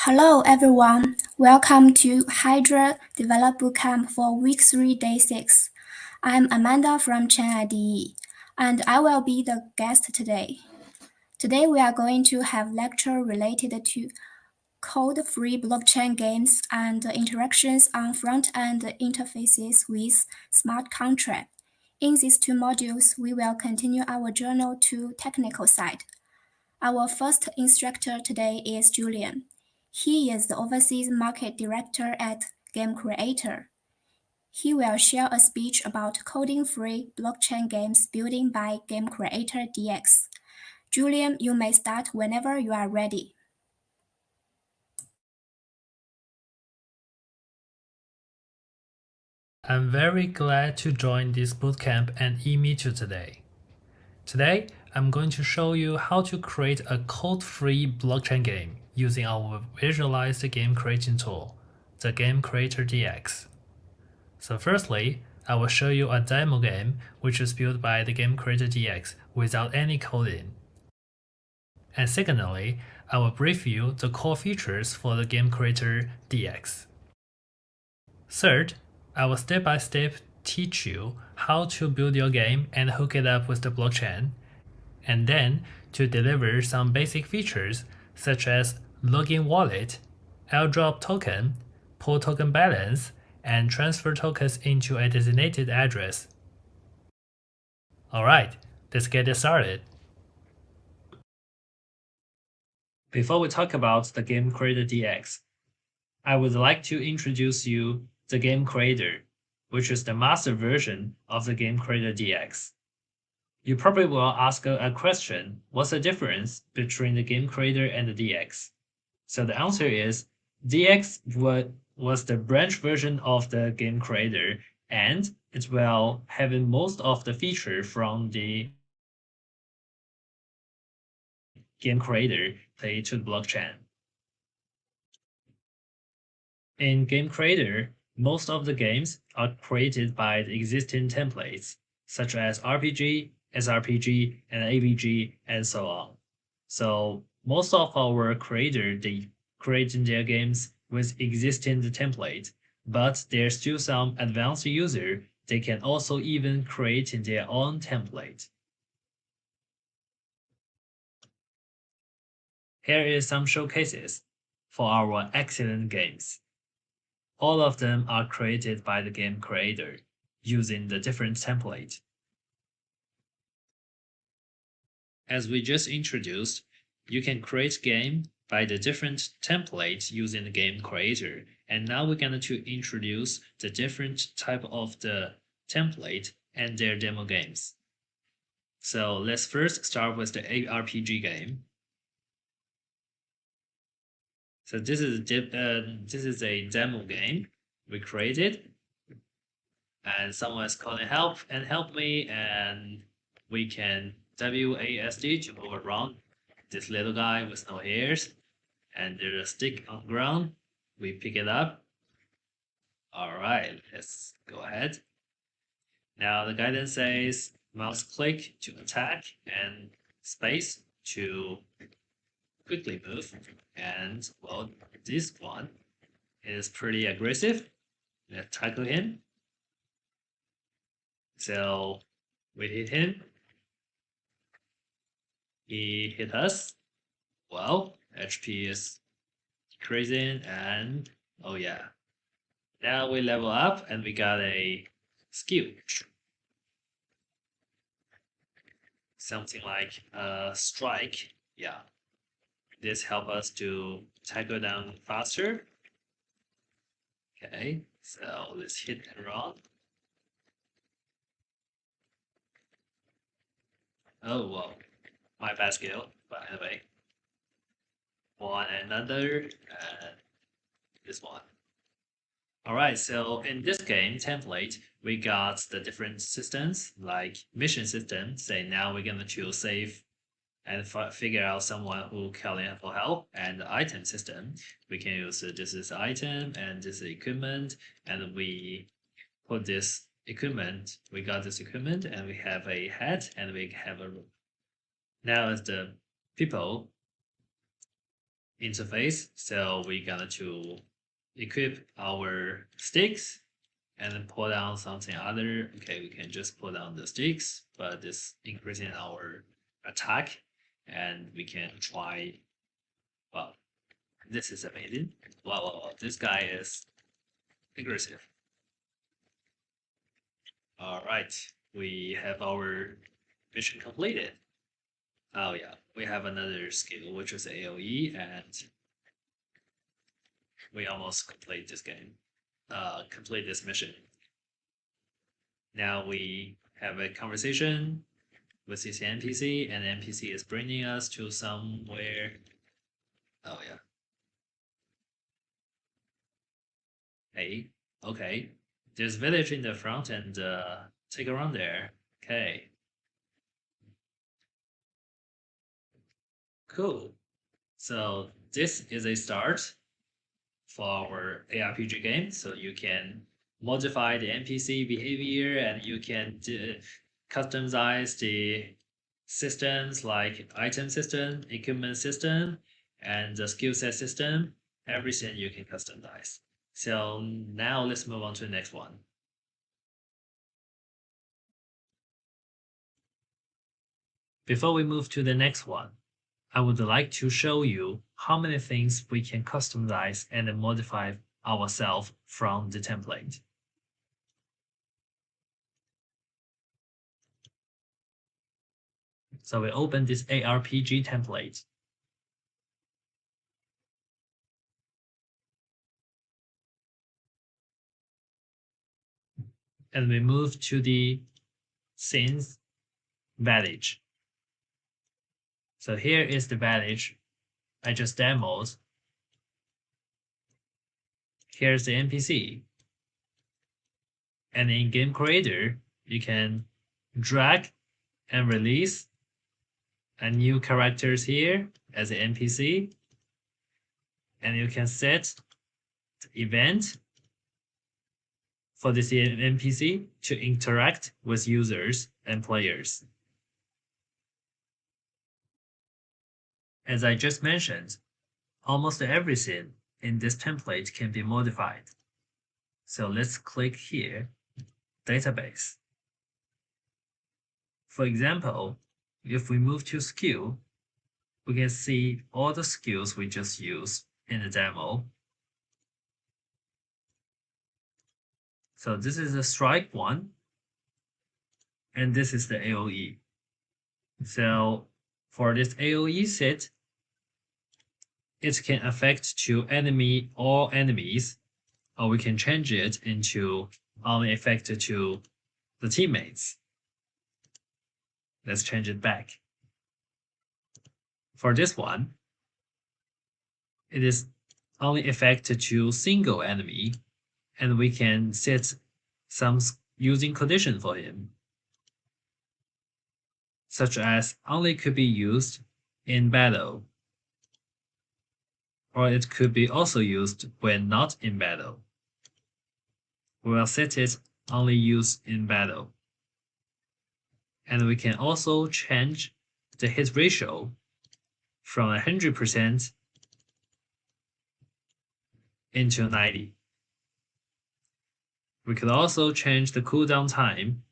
Hello everyone, welcome to Hydra Develop Bootcamp for Week 3, Day 6. I'm Amanda from ChainIDE, and I will be the guest today. Today we are going to have lecture related to code-free blockchain games and interactions on front-end interfaces with smart contract. In these two modules, we will continue our journey to technical side. Our first instructor today is Julien. He is the Overseas Market Director at GameCreator. He will share a speech about coding-free blockchain games building by GameCreatorDX. Julien, you may start whenever you are ready. I'm very glad to join this bootcamp and e-meet you today. Today, I'm going to show you how to create a code-free blockchain game using our visualized game creating tool, the GameCreatorDX. So firstly, I will show you a demo game which is built by the GameCreatorDX without any coding. And secondly, I will brief you the core features for the GameCreatorDX. Third, I will step-by-step teach you how to build your game and hook it up with the blockchain, and then to deliver some basic features such as login wallet, airdrop token, pull token balance, and transfer tokens into a designated address. Alright, let's get it started. Before we talk about the GameCreatorDX, I would like to introduce you the Game Creator, which is the master version of the GameCreatorDX. You probably will ask a question, what's the difference between the Game Creator and the DX? So the answer is, DX was the branch version of the Game Creator, and it will have most of the feature from the Game Creator played to the blockchain. In Game Creator, most of the games are created by the existing templates, such as RPG, SRPG, and AVG, and so on. So most of our creators, they creating their games with existing template, but there's still some advanced user, they can also even create their own template. Here is some showcases for our excellent games. All of them are created by the game creator using the different template. As we just introduced, you can create game by the different templates using the game creator. And now we're going to introduce the different type of the template and their demo games. So let's first start with the RPG game. So this is a demo game we created, and someone is calling help me, and we can WASD to move around this little guy with no hairs, and there's a stick on the ground. We pick it up. All right, let's go ahead. Now the guidance says mouse click to attack and space to quickly move, and well, this one is pretty aggressive. Let's tackle him. So we hit him. He hit us. Well, HP is decreasing, and oh yeah. Now we level up and we got a skill. Something like a strike. Yeah. This helps us to tackle down faster. Okay, so let's hit and run. Oh, well, my bad skill, but anyway. One another, and this one. Alright, so in this game template, we got the different systems, like mission system, say now we're going to save and figure out someone who calling for help, and the item system, we can use this is item and this is equipment, and we put this equipment, we got this equipment, and we have a hat, and we have a room. Now as the people, interface. So we're gonna to equip our sticks and then pull down something other. Okay, we can just pull down the sticks, but this increasing our attack, and we can try. Well, this is amazing. Wow, this guy is aggressive. All right, we have our mission completed. Oh yeah, we have another skill, which is AoE, and we almost complete this game. Complete this mission. Now we have a conversation with this NPC, and the NPC is bringing us to somewhere. Oh yeah. Hey, okay. There's village in the front, and take a run there. Okay. Cool. So this is a start for our ARPG game. So you can modify the NPC behavior, and you can customize the systems like item system, equipment system, and the skill set system. Everything you can customize. So now let's move on to the next one. Before we move to the next one, I would like to show you how many things we can customize and modify ourselves from the template. So we open this ARPG template. And we move to the scenes village. So here is the village I just demoed. Here's the NPC. And in Game Creator, you can drag and release a new characters here as an NPC. And you can set the event for this NPC to interact with users and players. As I just mentioned, almost everything in this template can be modified. So let's click here, database. For example, if we move to skill, we can see all the skills we just used in the demo. So this is the strike one, and this is the AoE. So for this AoE set, it can affect to all enemies, or we can change it into only affect to the teammates. Let's change it back. For this one, it is only affected to single enemy, and we can set some using condition for him, such as only could be used in battle, or it could be also used when not in battle. We will set it only used in battle. And we can also change the hit ratio from 100% into 90. We could also change the cooldown time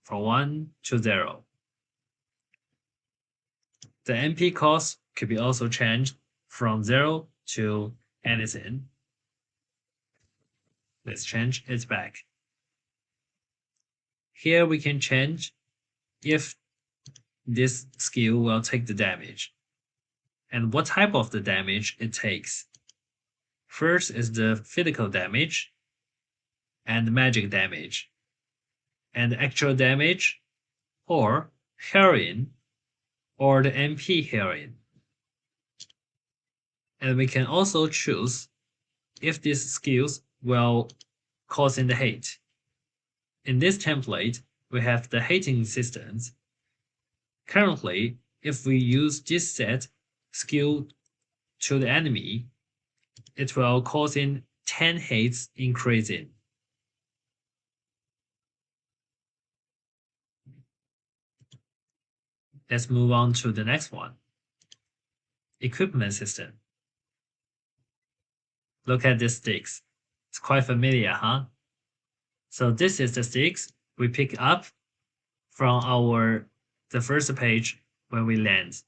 from 1 to 0. The MP cost could be also changed from 0 to anything. Let's change it back. Here we can change if this skill will take the damage and what type of the damage it takes. First is the physical damage and magic damage, and actual damage, or healing, or the MP healing. And we can also choose if these skills will cause the hate. In this template, we have the hating systems. Currently, if we use this set skill to the enemy, it will cause 10 hates increasing. Let's move on to the next one. equipment system. Look at these sticks. It's quite familiar, huh? So this is the sticks we pick up from the first page when we land.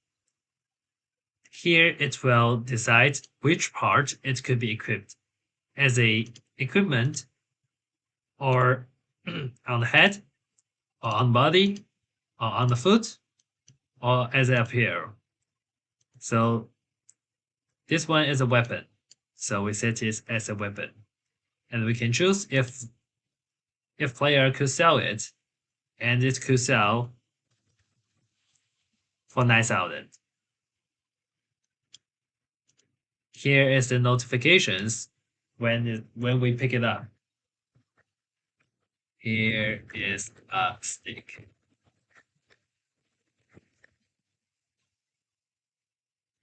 Here it will decide which part it could be equipped as a equipment or on the head or on the body or on the foot or as an apparel. So this one is a weapon. So we set it as a weapon. And we can choose if player could sell it, and it could sell for 9,000. Here is the notifications when we pick it up. Here is a stick.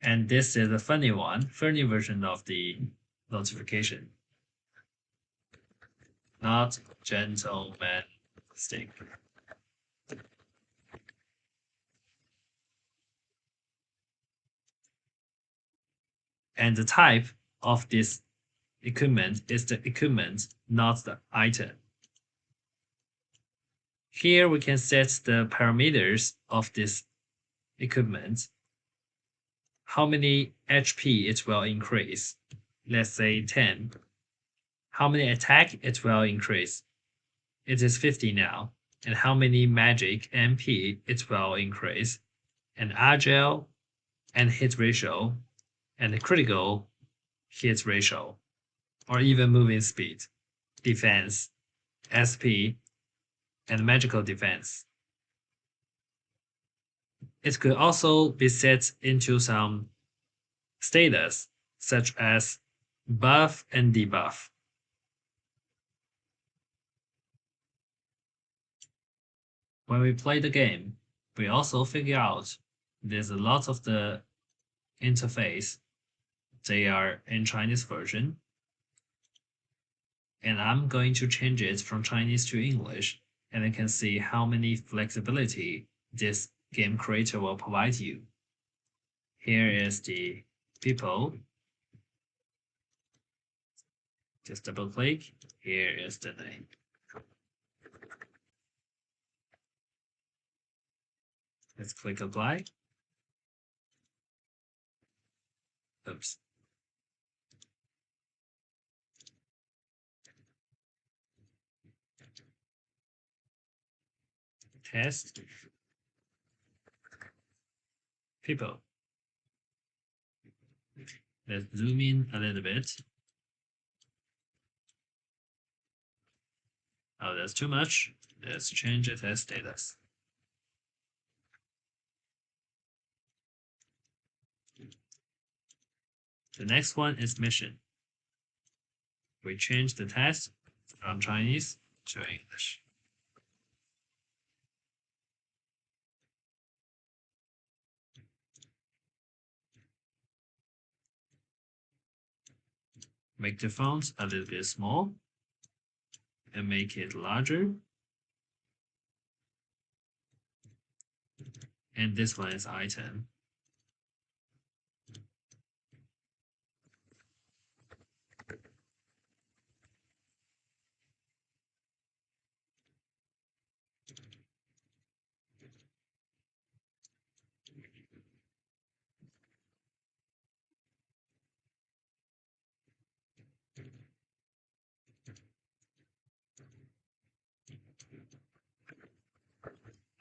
And this is a funny version of the notification. Not gentleman stick. And the type of this equipment is the equipment, not the item. Here we can set the parameters of this equipment, how many HP it will increase, let's say 10. How many attack it will increase, it is 50 now. And how many magic MP it will increase, and agile and hit ratio, and critical hit ratio, or even moving speed, defense, SP, and magical defense. It could also be set into some status, such as buff and debuff. When we play the game, we also figure out there's a lot of the interface. They are in Chinese version. And I'm going to change it from Chinese to English, and you can see how many flexibility this game creator will provide you. Here is the people. Just double click. Here is the name. Let's click apply. Oops. Test. People. Let's zoom in a little bit. Oh, that's too much. Let's change it as status. The next one is mission. We change the text from Chinese to English. Make the font a little bit small and make it larger. And this one is item.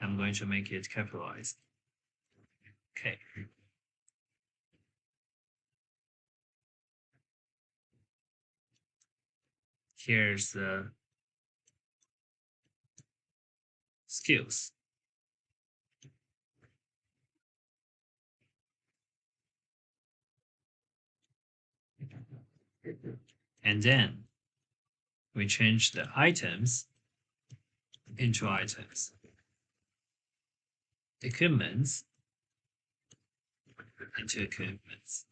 I'm going to make it capitalized. Okay. Here's the skills. And then we change the items into items. Equipments into equipments.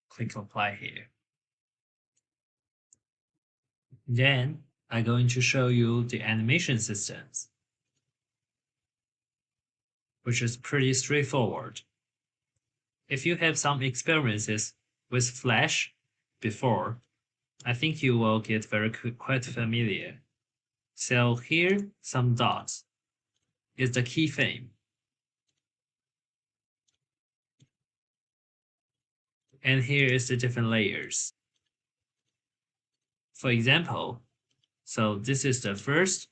Click apply here. Then I'm going to show you the animation systems. which is pretty straightforward. If you have some experiences with Flash before, I think you will get quite familiar. So here, some dots is the keyframe. And here is the different layers. For example, so this is the first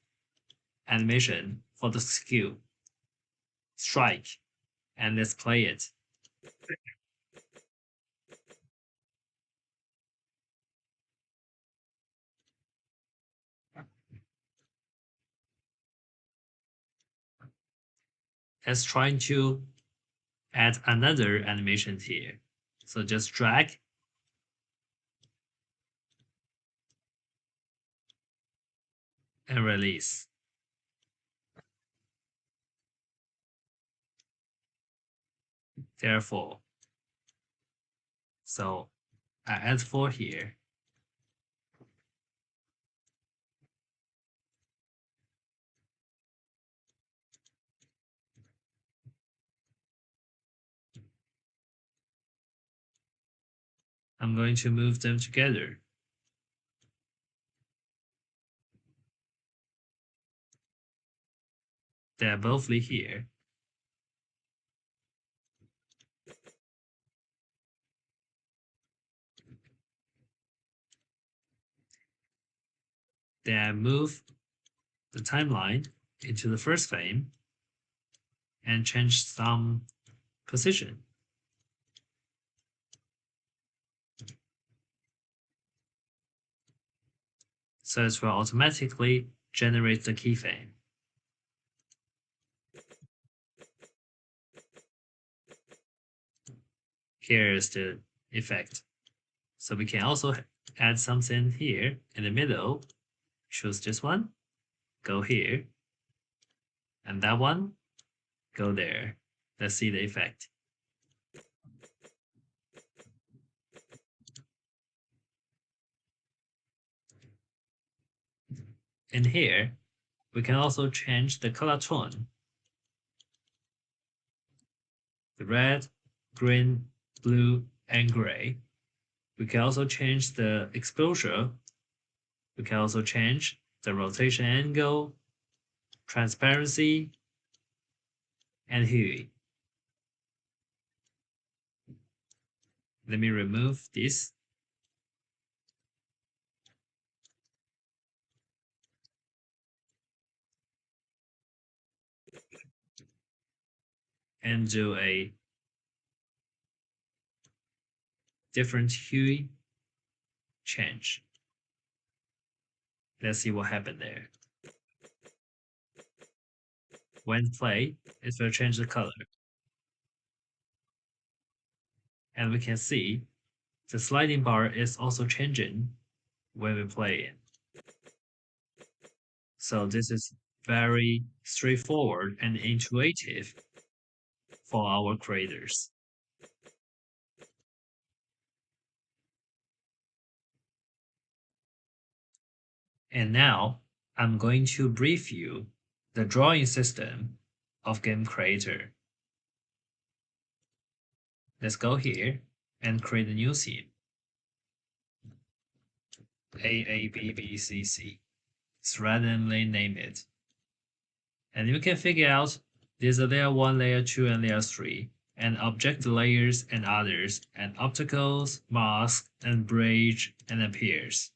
animation for the skill, strike, and let's play it. Let's try to add another animation here. So just drag and release. Therefore, so I add 4 here. I'm going to move them together. They're both here. Then I move the timeline into the first frame and change some position. So it will automatically generate the keyframe. Here is the effect. So we can also add something here in the middle. Choose this one, go here, and that one, go there. Let's see the effect. In here, we can also change the color tone. The red, green, blue, and gray. We can also change the exposure. We can also change the rotation angle, transparency, and hue. Let me remove this. And do a different hue change. Let's see what happened there. When play, it will change the color. And we can see the sliding bar is also changing when we play it. So this is very straightforward and intuitive for our creators. And now I'm going to brief you the drawing system of Game Creator. Let's go here and create a new scene. AABBCC. Let's randomly name it. And you can figure out there's a layer 1, layer 2, and layer 3, and object layers and others, and obstacles, masks, and bridge, and appears.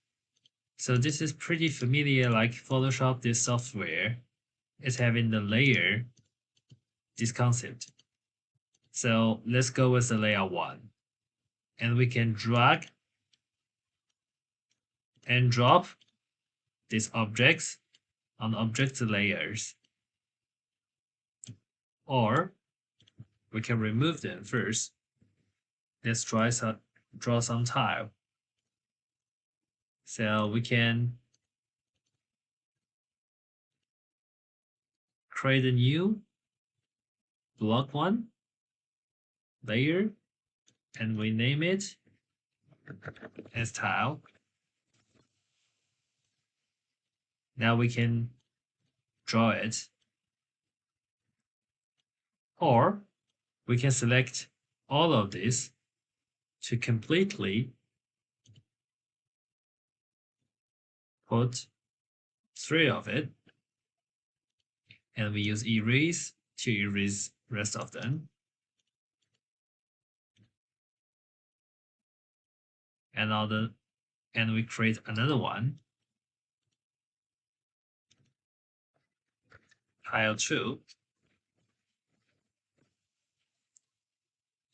So this is pretty familiar like Photoshop, this software is having the layer, this concept. So let's go with the layer 1. And we can drag and drop these objects on object layers. Or we can remove them first. Let's draw some tile. So we can create a new block 1 layer and we name it as tile. Now we can draw it Or we can select all of this to completely put 3 of it, and we use erase to erase rest of them. And we create another one, tile 2,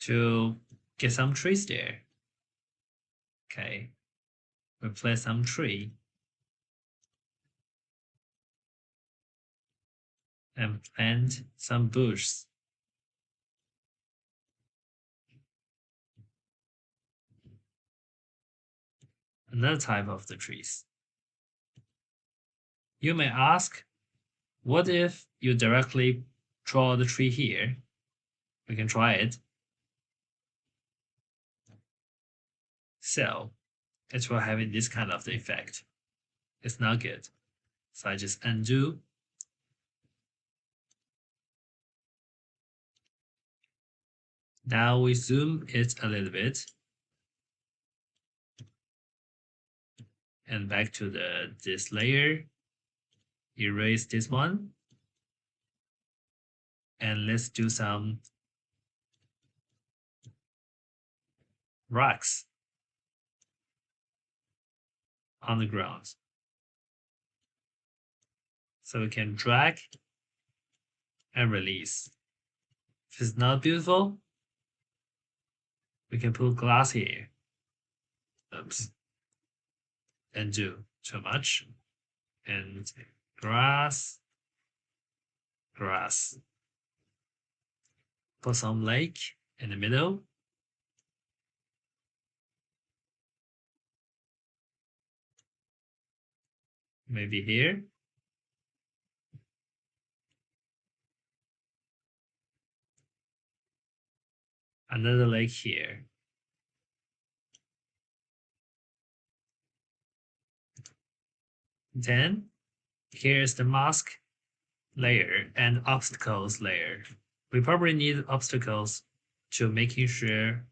to get some trees there. Okay, we place some tree and plant some bushes. Another type of the trees. You may ask, what if you directly draw the tree here? We can try it. So it will have this kind of the effect. It's not good. So I just undo. Now we zoom it a little bit. And back to this layer. Erase this one. And let's do some rocks on the ground. So we can drag and release. If it's not beautiful, we can put glass here. Oops. Undo too much. And grass. Put some lake in the middle. Maybe here. Another lake here. Then here's the mask layer and obstacles layer. We probably need obstacles to making sure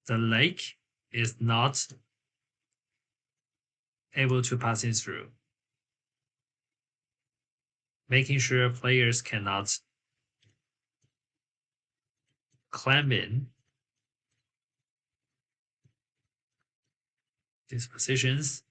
the lake is not able to pass in through. Making sure players cannot climb in these positions.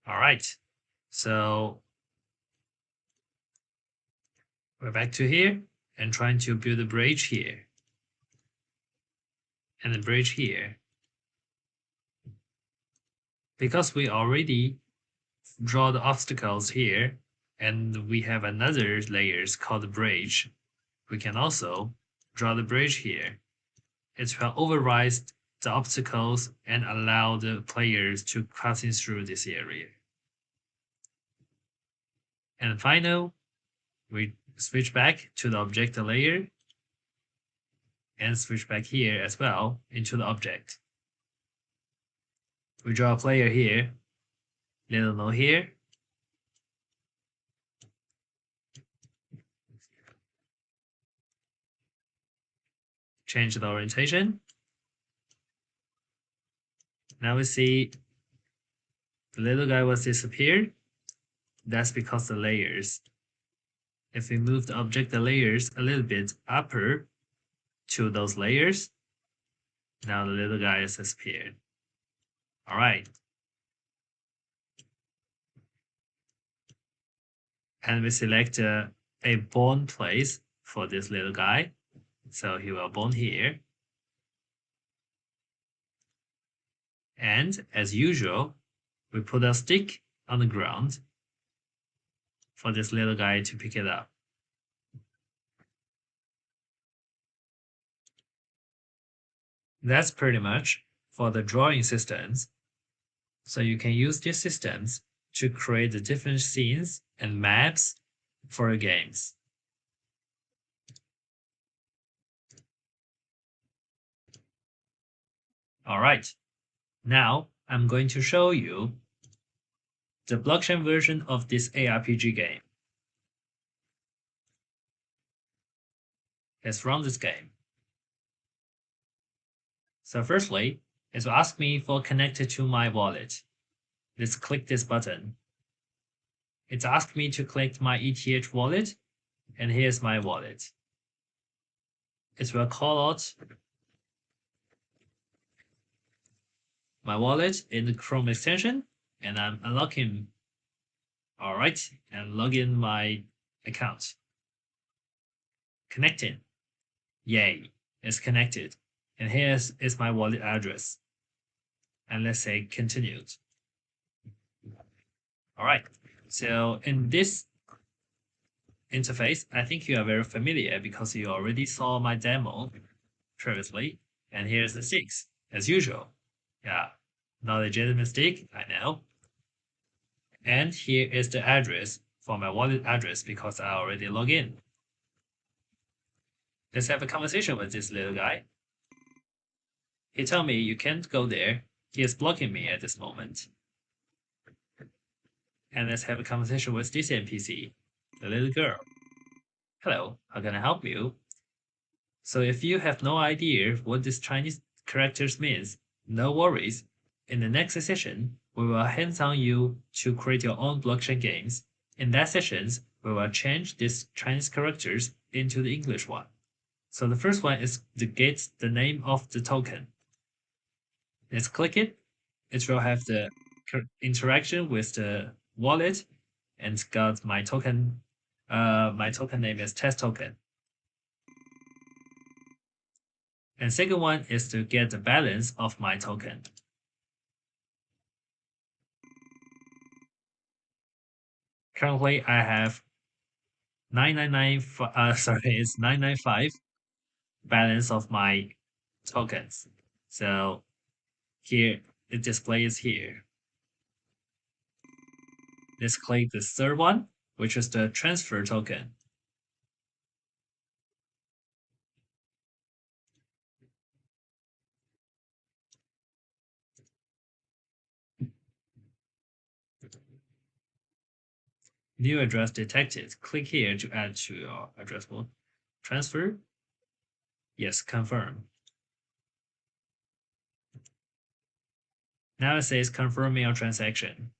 All right, so we're back to here and trying to build a bridge here and a bridge here. Because we already draw the obstacles here and we have another layers called the bridge, we can also draw the bridge here. It will override the obstacles and allow the players to passing through this area. And finally, we switch back to the object layer and switch back here as well into the object. We draw a player here, little node here. Change the orientation. Now we see the little guy was disappeared. That's because the layers. If we move the object the layers a little bit upper to those layers, now the little guy has disappeared. All right. And we select a born place for this little guy. So he will born here. And as usual, we put a stick on the ground for this little guy to pick it up. That's pretty much for the drawing systems. So you can use these systems to create the different scenes and maps for your games. All right, now I'm going to show you the blockchain version of this ARPG game. Let's run this game. So firstly, it will ask me for connected to my wallet. Let's click this button. It's asked me to click my ETH wallet, and here's my wallet. It will call out my wallet in the Chrome extension, and I'm unlocking. All right, and log in my account. Connecting. Yay, it's connected. And here is my wallet address. And let's say continued. All right, so in this interface, I think you are very familiar because you already saw my demo previously. And here's the sticks, as usual. Yeah, not a legitimate mistake, I know. And here is the address for my wallet address because I already logged in. Let's have a conversation with this little guy. He told me you can't go there. He is blocking me at this moment. And let's have a conversation with this NPC, the little girl. Hello, how can I help you? So if you have no idea what this Chinese characters means, no worries. In the next session, we will hands-on you to create your own blockchain games. In that sessions, we will change these Chinese characters into the English one. So the first one is to get the name of the token. Let's click it. It will have the interaction with the wallet and got my token. My token name is test token. And second one is to get the balance of my token. Currently, I have 999. It's 995 balance of my tokens. So here the display is here. Let's click the third one, which is the transfer token. New address detected. Click here to add to your address book. Transfer. Yes, confirm. Now it says confirming your transaction.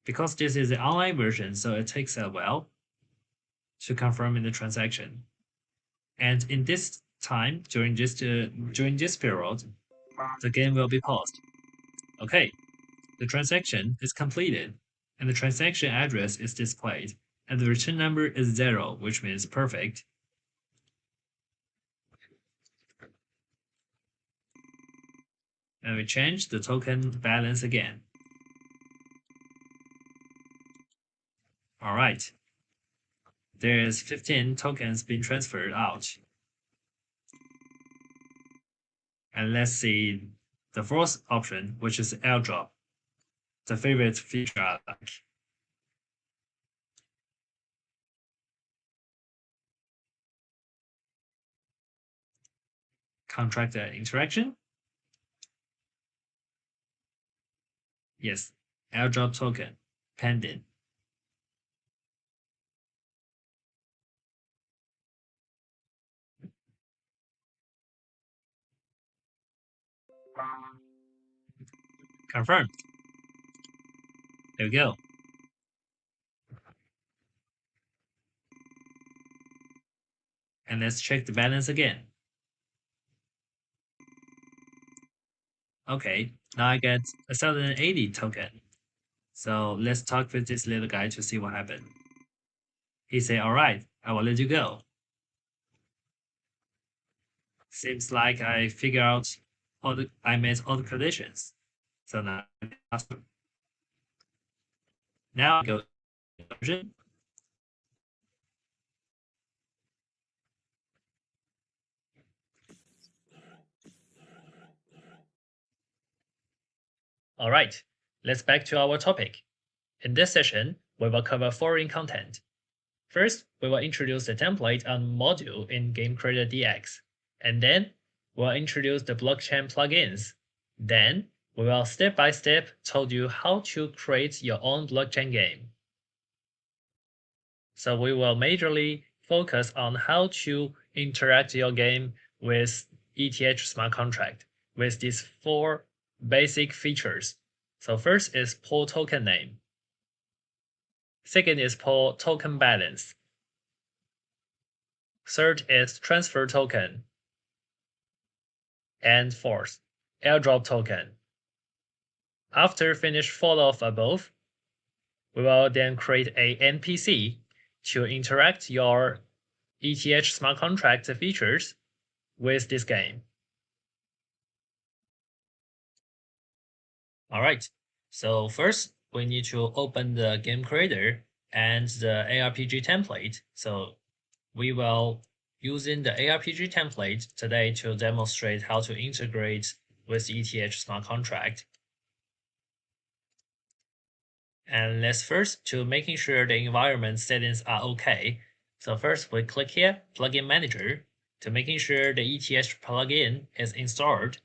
Because this is the online version, so it takes a while to confirm the transaction. And in this time, during this period, the game will be paused. Okay, the transaction is completed, and the transaction address is displayed, and the return number is 0, which means perfect. And we change the token balance again. All right. There's 15 tokens being transferred out. And let's see the fourth option, which is airdrop, the favorite feature I like. Contract interaction. Yes, airdrop token, pending. Confirmed. There we go. And let's check the balance again. Okay, now I get 1,080 token. So let's talk with this little guy to see what happened. He said, all right, I will let you go. Seems like I figured out I met all the conditions. So now I go to version. All right, let's back to our topic. In this session, we will cover following content. First, we will introduce the template and module in GameCreatorDX, and then we'll introduce the blockchain plugins. Then, we will step by step tell you how to create your own blockchain game. So we will majorly focus on how to interact your game with ETH smart contract with these 4 basic features. So first is pool token name. Second is pool token balance. Third is transfer token. And fourth, airdrop token. After finish 4 of above, we will then create a NPC to interact your ETH smart contract features with this game. Alright, so first we need to open the game creator and the ARPG template. So we will using the ARPG template today to demonstrate how to integrate with ETH smart contract. And let's first to making sure the environment settings are okay. So first we click here, plugin manager, to making sure the ETH plugin is installed.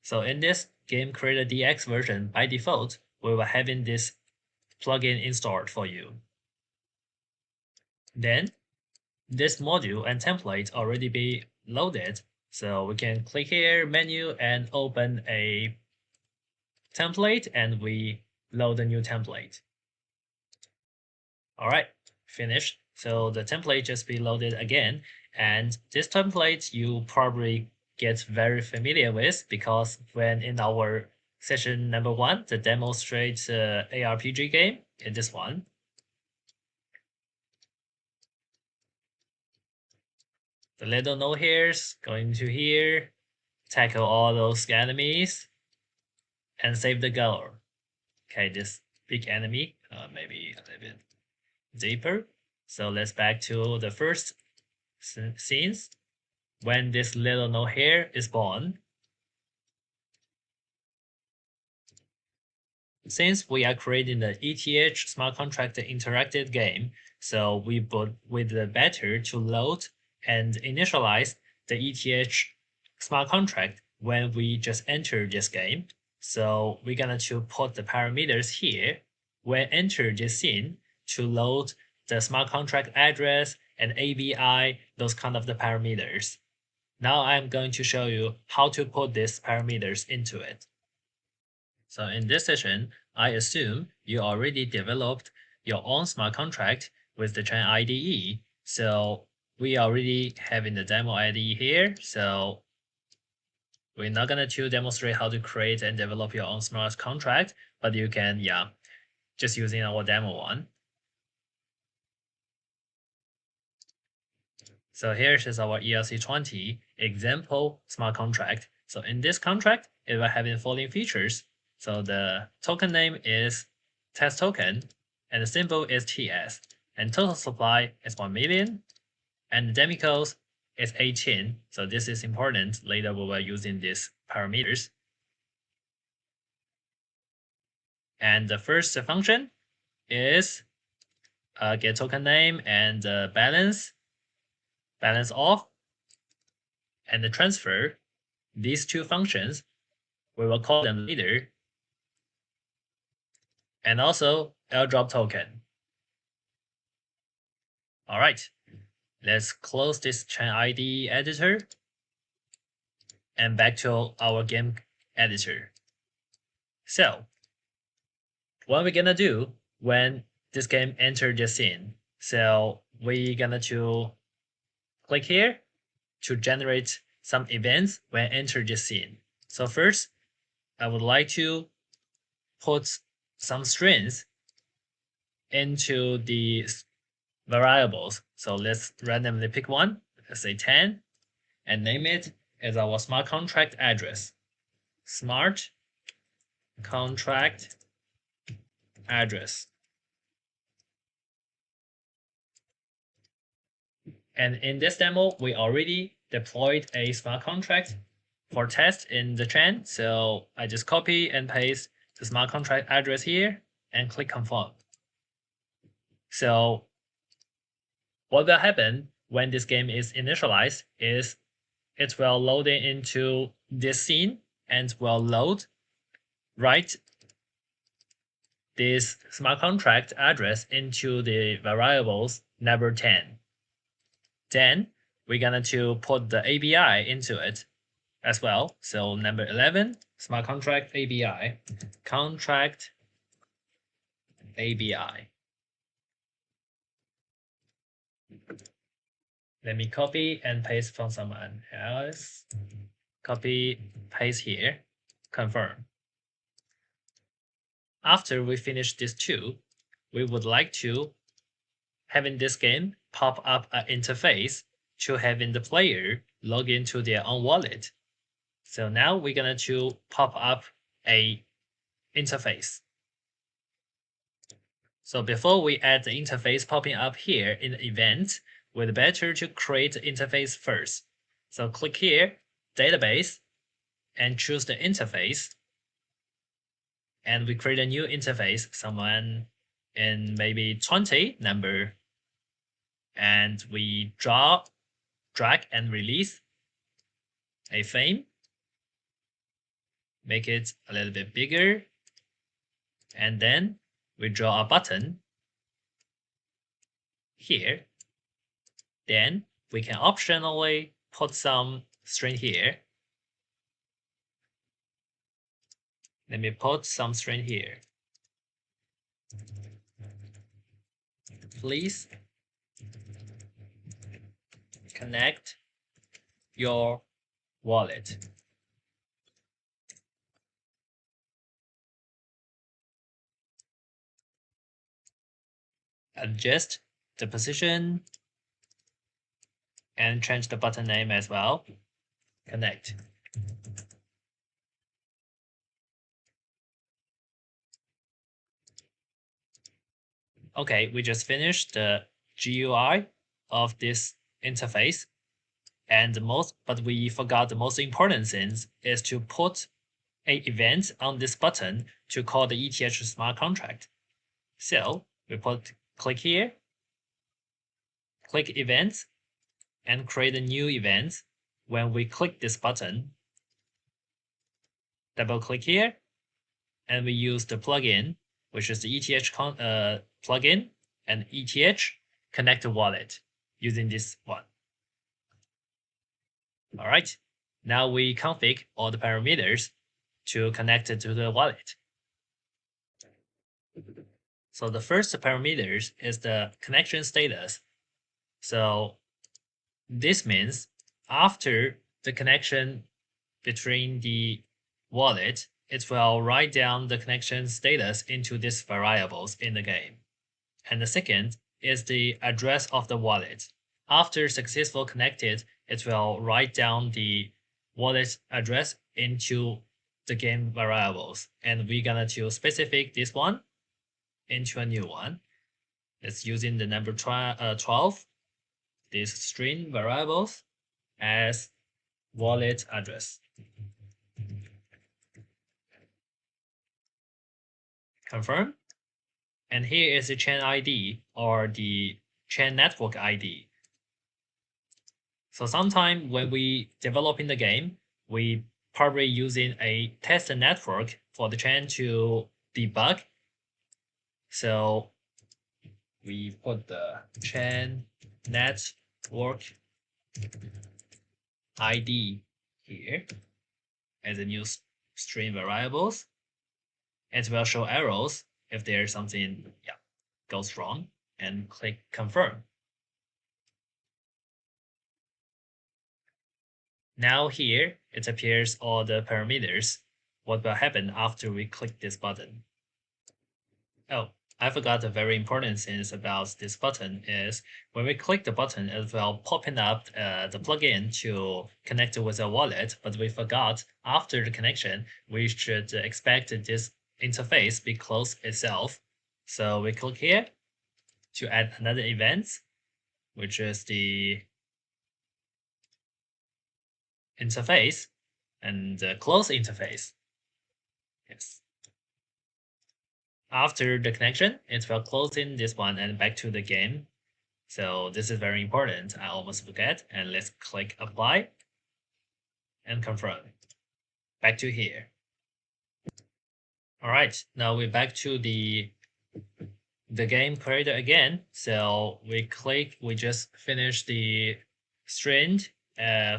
So in this GameCreatorDX version, by default, we will having this plugin installed for you. Then this module and template already be loaded. So we can click here, menu, and open a template, and we load a new template. All right, finished. So the template just be loaded again. And this template you probably get very familiar with, because when in our session number 1, the demonstrate ARPG game, in this one, the little node here's going to here, tackle all those enemies, and save the goal. Okay, this big enemy, maybe a little bit deeper. So let's back to the first scenes when this little node here is born. Since we are creating the ETH smart contract interactive game, so we would with the better to load and initialize the ETH smart contract when we just enter this game. So we're gonna to put the parameters here when enter this scene to load the smart contract address and ABI, those kind of the parameters. Now I'm going to show you how to put these parameters into it. So in this session, I assume you already developed your own smart contract with the ChainIDE. So we already having the demo IDE here. So we're not gonna to demonstrate how to create and develop your own smart contract, but you can, just using our demo one. So here is our ERC20 example smart contract. So in this contract, it will have the following features. So the token name is test token, and the symbol is TS, and total supply is 1 million, and the demicode is 18. So this is important. Later we will using these parameters. And the first function is get token name and balance off, and the transfer. These 2 functions, we will call them later. And also airdrop token. All right, let's close this ChainIDE editor and back to our game editor. So what we're gonna do when this game enters the scene, so we're gonna to click here to generate some events when enter the scene. So first, I would like to put some strings into the variables. So let's randomly pick one, let's say 10, and name it as our smart contract address. Smart contract address. And in this demo, we already deployed a smart contract for test in the chain. So I just copy and paste the smart contract address here and click confirm. So what will happen when this game is initialized is it will load into this scene and will load write this smart contract address into the variables number 10. Then we're gonna to put the ABI into it as well. So number 11, smart contract ABI, contract ABI. Let me copy and paste from someone else. Copy, paste here, confirm. After we finish these two, we would like to having this game pop up an interface to having the player log into their own wallet. So now we're gonna to pop up a interface. So before we add the interface popping up here in the event, we'd better to create the interface first. So click here, database, and choose the interface. And we create a new interface, someone in maybe 20 number. And we drag and release a frame, make it a little bit bigger, and then we draw a button here. Then we can optionally put some string here. Let me put some string here. Please connect your wallet. Adjust the position and change the button name as well. Connect. Okay, we just finished the GUI of this interface. And but we forgot the most important things is to put a event on this button to call the ETH smart contract. So we click here, click events, and create a new event. When we click this button, double click here, and we use the plugin, which is the ETH plugin and ETH connect wallet using this one. All right, now we config all the parameters to connect it to the wallet. So the first parameters is the connection status. So this means after the connection between the wallet, it will write down the connection status into these variables in the game. And the second is the address of the wallet. After successful connected, it will write down the wallet address into the game variables. And we're gonna to specify this one into a new one. It's using the number 12, this string variables as wallet address. Confirm. And here is the ChainIDE or the chain network ID. So sometime when we developing the game, we probably using a test network for the chain to debug. So we put the chain network ID here as a new string variables. It will show arrows if there's something goes wrong, and click confirm. Now here it appears all the parameters. What will happen after we click this button? Oh, I forgot a very important thing about this button is when we click the button, it will popping up the plugin to connect with a wallet, but we forgot after the connection, we should expect this interface be closed itself. So we click here to add another event, which is the interface and close interface. Yes. After the connection, it will close in this one and back to the game. So this is very important. I almost forget. And let's click apply and confirm. Back to here. All right, now we're back to the game creator again. So we just finished the string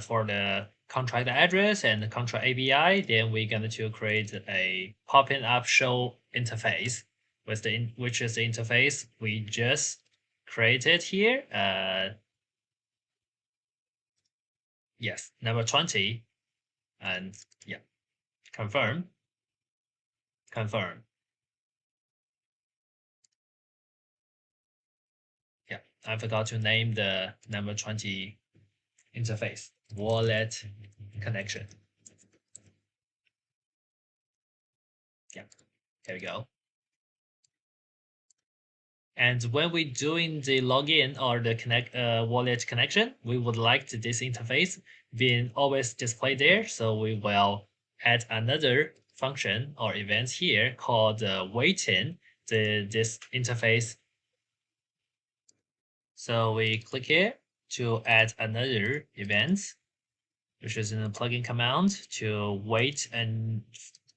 for the contract address and the contract API. Then we're going to create a popping up show interface with which is the interface we just created here. Yes, number 20, and yeah, confirm. Yeah, I forgot to name the number 20 interface, wallet connection. Yeah, there we go. And when we're doing the login or the wallet connection, we would like this interface being always displayed there. So we will add another function or event here called waiting this interface. So we click here to add another event, which is in the plugin command to wait and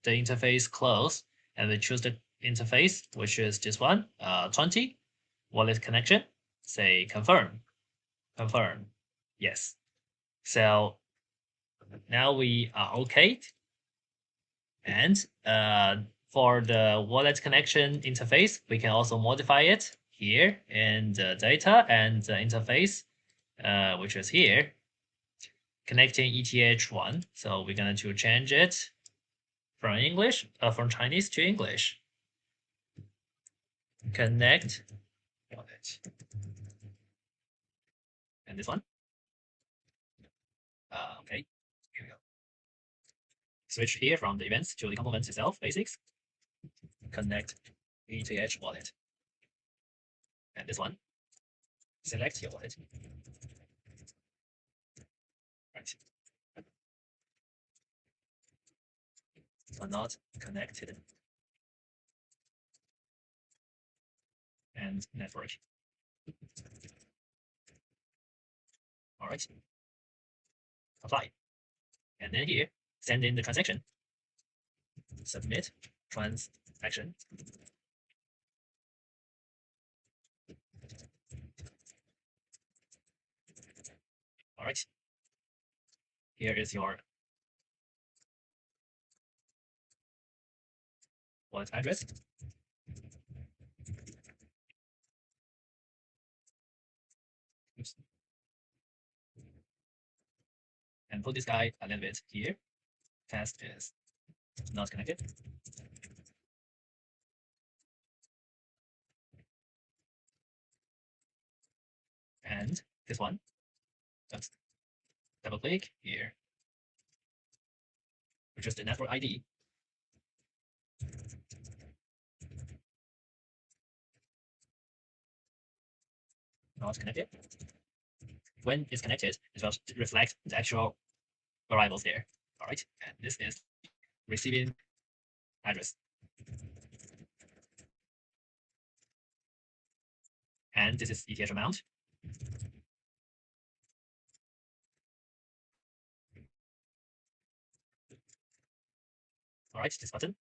the interface close. And we choose the interface, which is this one, 20, wallet connection. Say confirm. Yes. So now we are okay. And for the wallet connection interface, we can also modify it here in the data and the interface, which is here, connecting ETH1. So we're going to change it from Chinese to English. Connect wallet. And this one. Okay, here we go. Switch here from the events to the component itself, basics. Connect ETH wallet. And this one. Select your wallet. Right. Are not connected. And network. All right. Apply. And then here, send in the transaction. Submit transaction. All right. Here is your wallet address. Oops. And put this guy a little bit here. Test is not connected. And this one, let's double click here, which is the network ID. Not connected. When it's connected, it will reflect the actual variables there. All right, and this is receiving address. And this is ETH amount. All right, this button,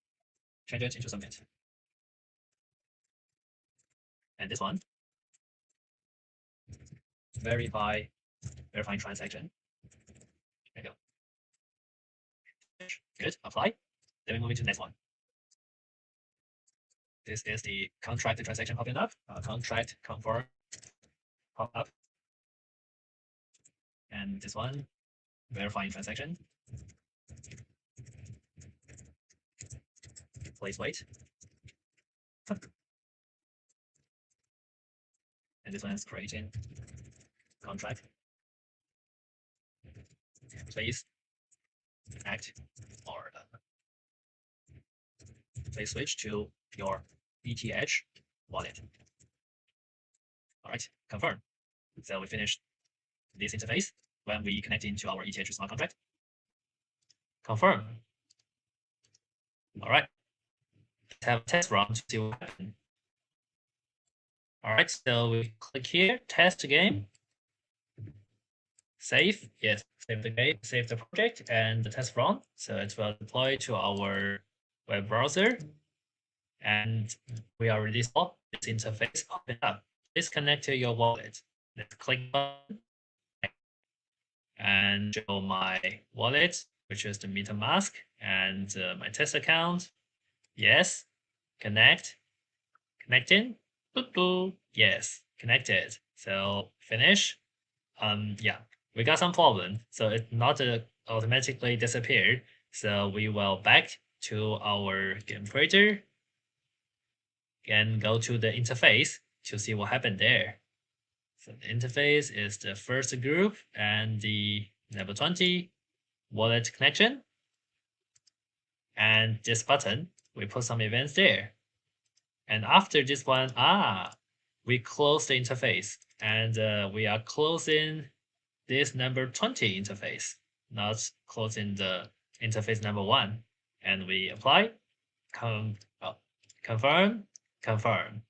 change it into submit. And this one, verifying transaction. There you go. Good, apply. Then we move into the next one. This is the contract transaction popping up. Contract confirm pop up. And this one, verifying transaction. Please wait. And this one is creating contract. Please act or please switch to your ETH wallet. All right, confirm. So we finished this interface when we connect into our ETH smart contract. Confirm. All right. have a test run to see what happens. All right, so we click here, test game, save. Yes, save the game, save the project, and the test run. So it will deploy to our web browser, and we already saw this interface open up. Please connect to your wallet. Let's click button and show my wallet, which is the MetaMask, and my test account. Yes, connect, connecting. Yes, connected. So finish. Yeah, we got some problem. So it not automatically disappeared. So we will back to our game creator and go to the interface to see what happened there. So the interface is the first group and the level 20 wallet connection. And this button, we put some events there. And after this one, we close the interface, and we are closing this number 20 interface, not closing the interface number 1. And we apply, confirm, confirm,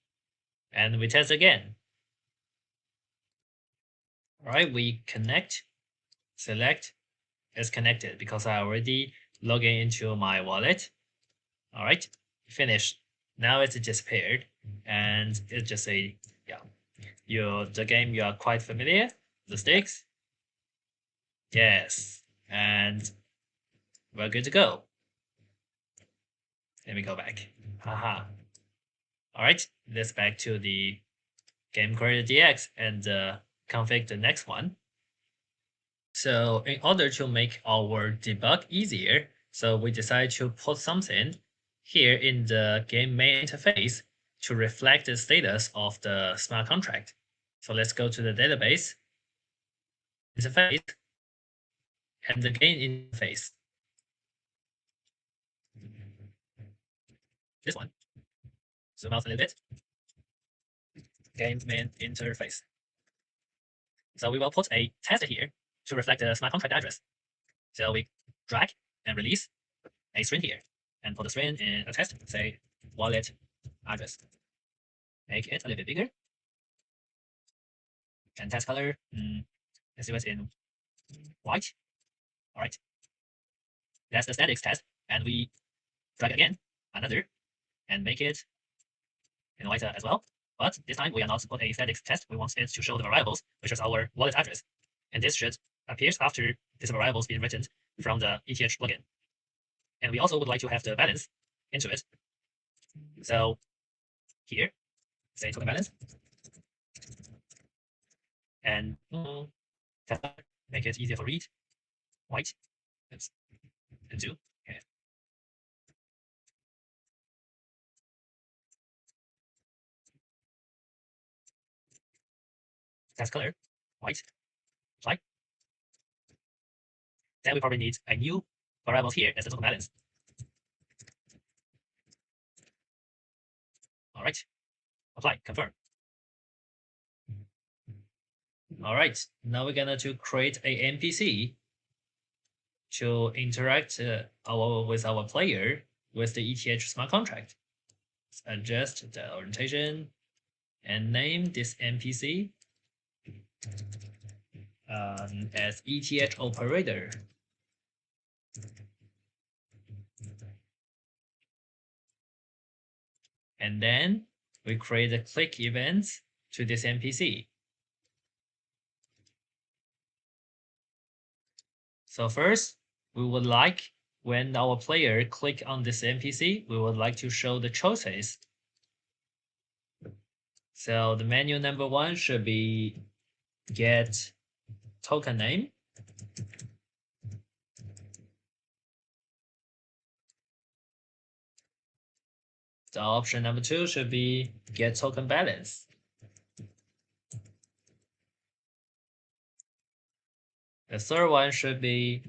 and we test again. All right, we connect, select is connected because I already logged into my wallet. All right, finish. Now it's disappeared, and it's just a the game you are quite familiar, the sticks. Yes, and we're good to go. Let me go back. Haha. All right, let's back to the GameCreatorDX and config the next one. So in order to make our debug easier, so we decide to put something here in the game main interface to reflect the status of the smart contract. So let's go to the database, interface, and the game interface. This one. Zoom out a little bit. Game main interface. So we will put a test here to reflect the smart contract address. So we drag and release a string here and put the string in a test, say wallet address. Make it a little bit bigger. And test color, let's do it in white. All right. That's the statics test. And we drag again, another, and make it in white as well. But this time we are not put a statics test. We want it to show the variables, which is our wallet address. And this should appear after these variables being written from the ETH plugin. And we also would like to have the balance into it. So here, say token balance. And make it easier for read. White. Oops. And two. Okay. Test color. White. Apply. Then we probably need a new variable here as the total balance. All right. Apply. Confirm. All right. Now we're gonna to create a NPC to interact with our player with the ETH smart contract. Let's adjust the orientation and name this NPC as ETH operator. And then we create a click event to this NPC. So first, we would like when our player click on this NPC, we would like to show the choices. So the menu number 1 should be get token name. The option number 2 should be get token balance. The third one should be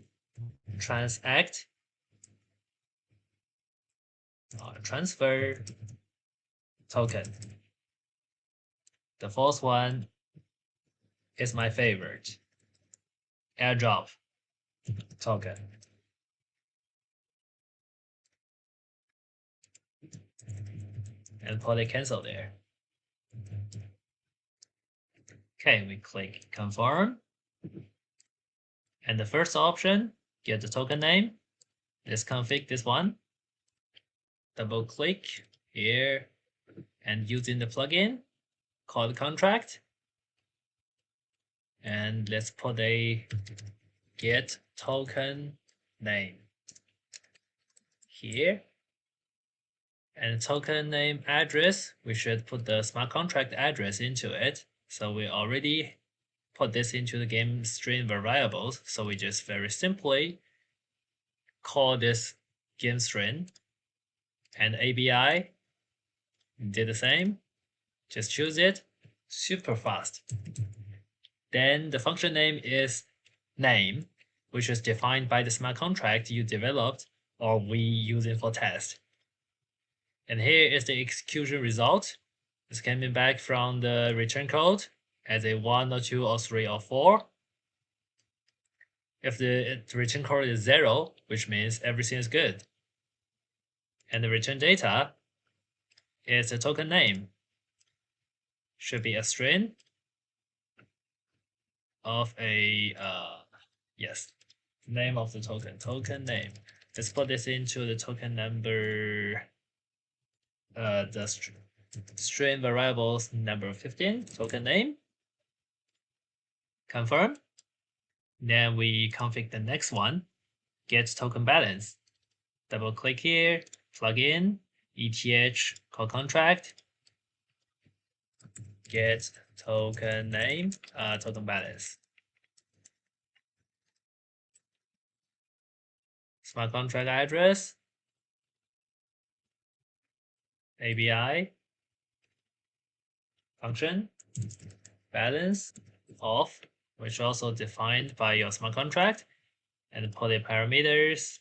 transact or transfer token. The fourth one is my favorite, airdrop token. and put a cancel there. Okay, we click confirm. And the first option, get the token name. Let's config this one. Double click here and using the plugin called contract. And let's put a get token name here. And token name address, we should put the smart contract address into it. So we already put this into the game string variables. So we just very simply call this game string, and ABI did the same. Just choose it, super fast. Then the function name is name, which is defined by the smart contract you developed or we use it for test. And here is the execution result. It's coming back from the return code as a 1 or 2 or 3 or 4. If the return code is 0, which means everything is good. And the return data is the token name. Should be a string of a, name of the token name. Let's put this into the token number, the string variables number 15, token name. Confirm. Then we config the next one, get token balance. Double click here, plug in, ETH call contract, get token name, token balance. Smart contract address, ABI, function, balance, of, which also defined by your smart contract, and put the parameters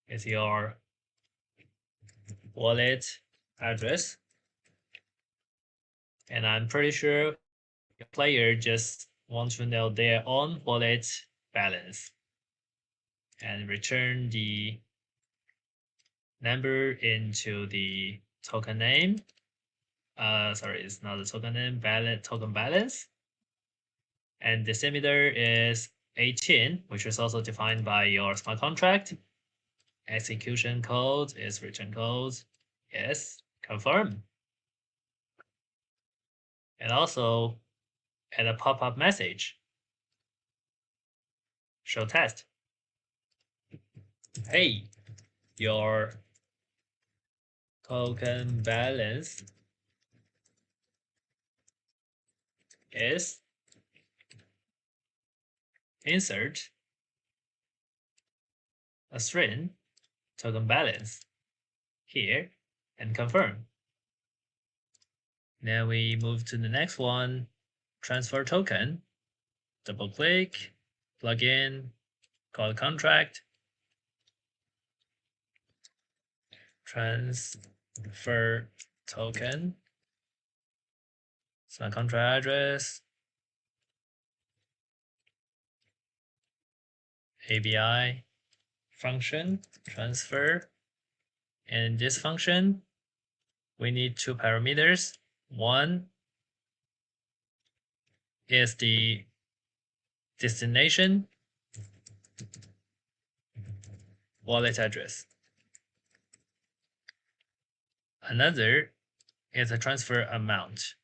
is your wallet address. And I'm pretty sure your player just wants to know their own wallet balance and return the number into the token name. Sorry, it's not the token name, token balance. And the decimeter is 18, which is also defined by your smart contract. Execution code is return code. Yes, confirm. And also add a pop-up message. Show test. Hey, your token balance is insert a string token balance here and confirm. Now we move to the next one, transfer token. Double click, plug in, call contract, transfer token, smart contract address, ABI, function, transfer. And this function, we need 2 parameters. One is the destination wallet address. Another is a transfer amount.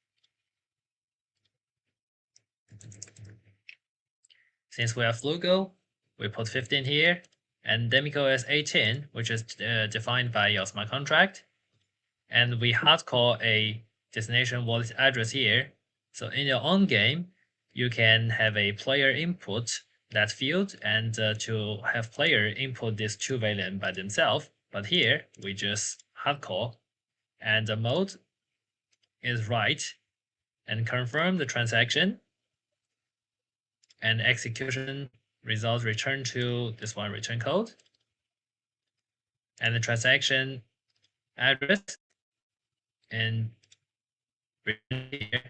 Since we have Flugo, we put 15 here, and Demico is 18, which is defined by your smart contract. And we hardcore a destination wallet address here. So in your own game, you can have a player input that field and to have player input this 2 value by themselves. But here we just hardcore, and the mode is write and confirm the transaction, and execution results return to this one return code, and the transaction address, and return here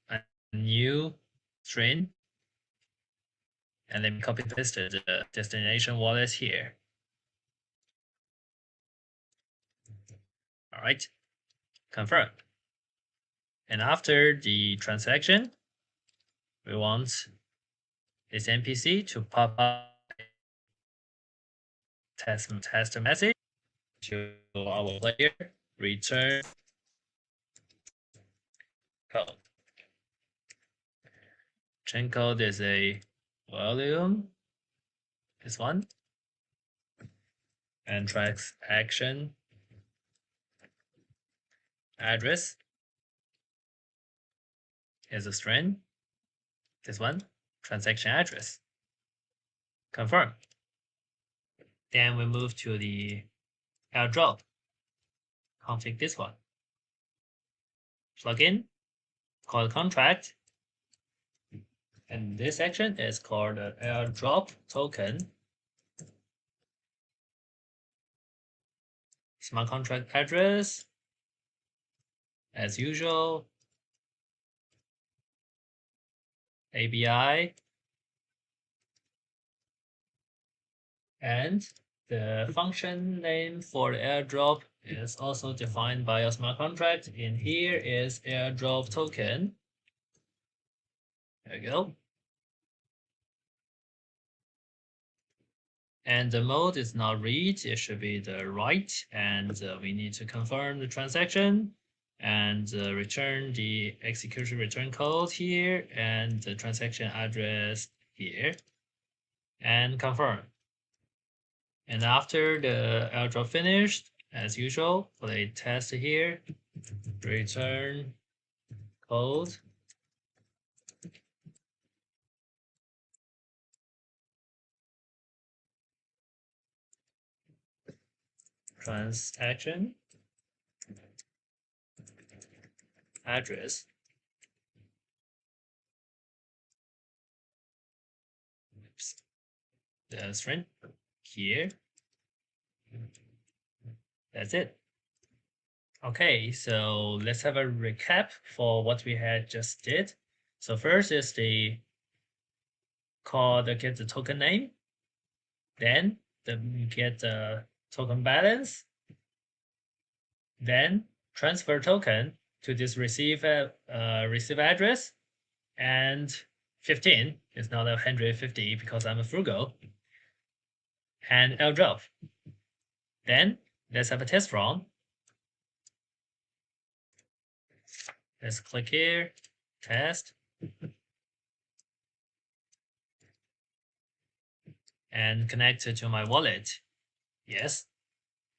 a new string, and then copy paste the destination wallet here. All right, confirm. And after the transaction, we want this NPC to pop up test message to our player, return code. Chain code is a volume, this one, and transaction address is a string, this one, transaction address. Confirm. Then we move to the airdrop. Config this one. Plugin, called contract, and this section is called airdrop token. Smart contract address, as usual, ABI, and the function name for the airdrop is also defined by a smart contract. In here is airdrop token. There you go. And the mode is not read, it should be the write, and we need to confirm the transaction and return the execution return code here and the transaction address here and confirm. And after the airdrop finished, as usual, play test here, return code, transaction address. Oops. The string here. That's it. Okay, so let's have a recap for what we had just did. So first is the call the get the token name, then get the token balance, then transfer token to this receive address, and 15 is not 150 because I'm a frugal, and airdrop. Then let's have a test run. Let's click here, test, and connect it to my wallet. Yes,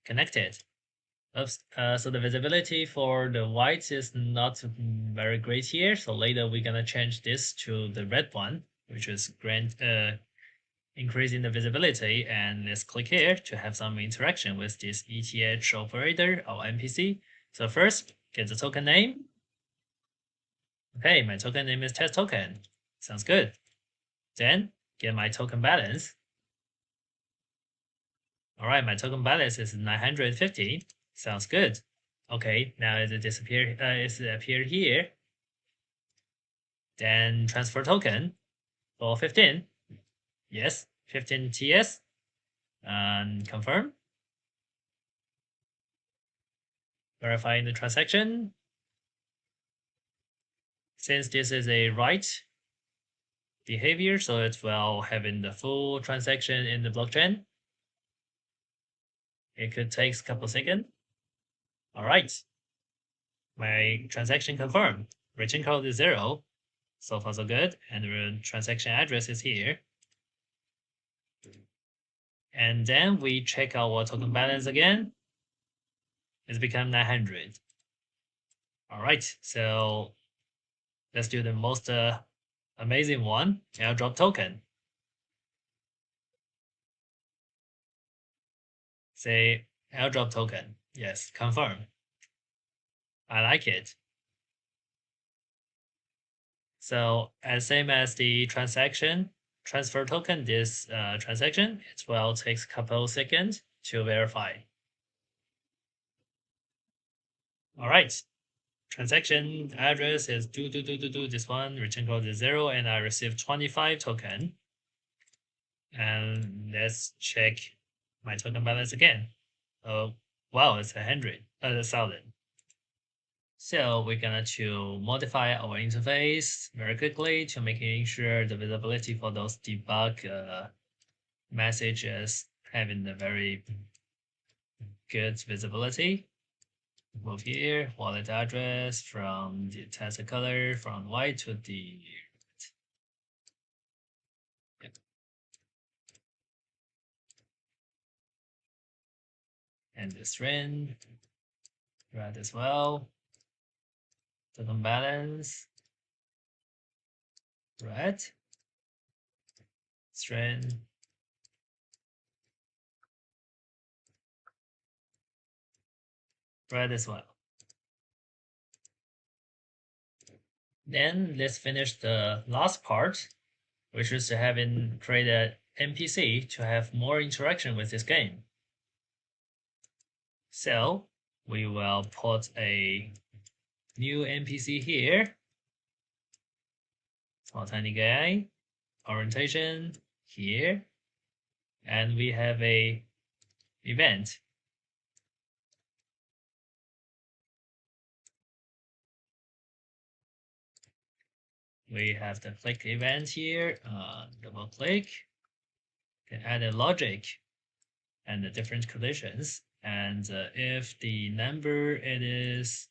connected. Oops. So the visibility for the white is not very great here. So later we're gonna change this to the red one, which is increasing the visibility. And let's click here to have some interaction with this ETH operator or NPC. So first, get the token name. Okay, my token name is test token. Sounds good. Then get my token balance. All right, my token balance is 950. Sounds good. Okay, now it appear here. Then transfer token for 15. Yes, 15 TS. And confirm. Verifying the transaction. Since this is a write behavior, so it will having the full transaction in the blockchain. It could take a couple seconds. All right. My transaction confirmed. Return code is 0. So far so good. And the transaction address is here. And then we check our token balance again. It's become 900. All right, so let's do the most amazing one, airdrop token. Say airdrop token. Yes, confirm. I like it. So as same as the transaction transfer token, this transaction, it will take a couple seconds to verify. All right, transaction address is this one, return code is 0, and I received 25 token. And let's check my token balance again. Oh, wow, it's 1,000. So we're gonna to modify our interface very quickly to making sure the visibility for those debug messages having the very good visibility. Move here, wallet address from the test color from white to the red. And the string red as well. Token balance red. String red as well. Then let's finish the last part, which is to having create an NPC to have more interaction with this game. So we will put a new NPC here, small tiny guy, orientation here, and we have a event. We have the click event here, double click, can add a logic and the different conditions. And if the number it is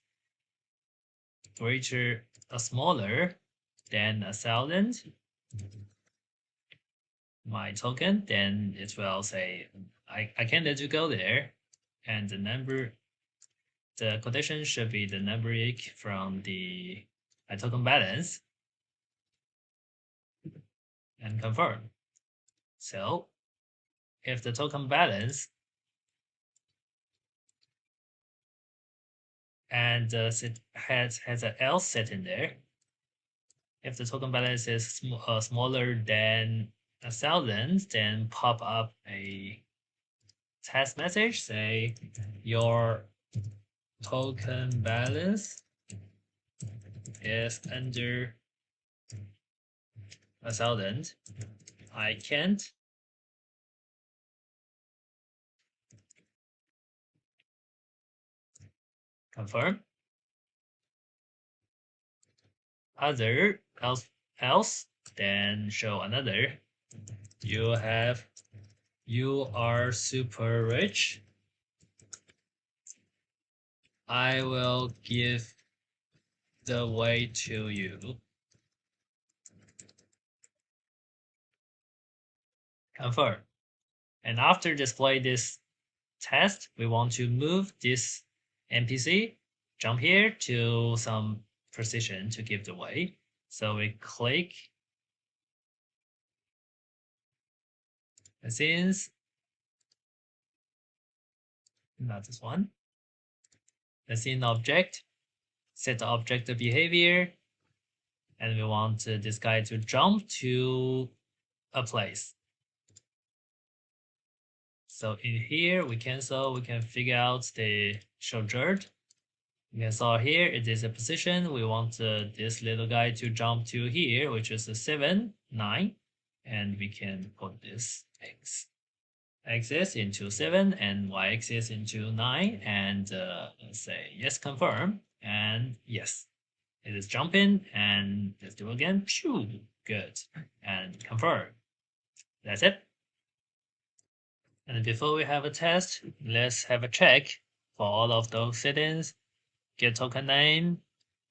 greater or smaller than 1,000, my token, then it will say, I can't let you go there. And the condition should be the numeric from the token balance and confirm. So if the token balance and has an else set in there, if the token balance is smaller than 1,000, then pop up a test message, say your token balance is under 1,000. I can't confirm. Other else, then show another. You are super rich. I will give the way to you. Confirm. And after display this test, we want to move this NPC, jump here to some precision to give the way. So we click the scenes, not this one, the scene object, set the object behavior, and we want this guy to jump to a place. So in here, we can figure out the sojourn. You can saw here, it is a position. We want this little guy to jump to here, which is a 7, 9. And we can put this x-axis into 7 and y-axis into 9 and say yes, confirm, and yes, it is jumping, and let's do it again. Phew, good, and confirm. That's it. And before we have a test, let's have a check for all of those settings. Get token name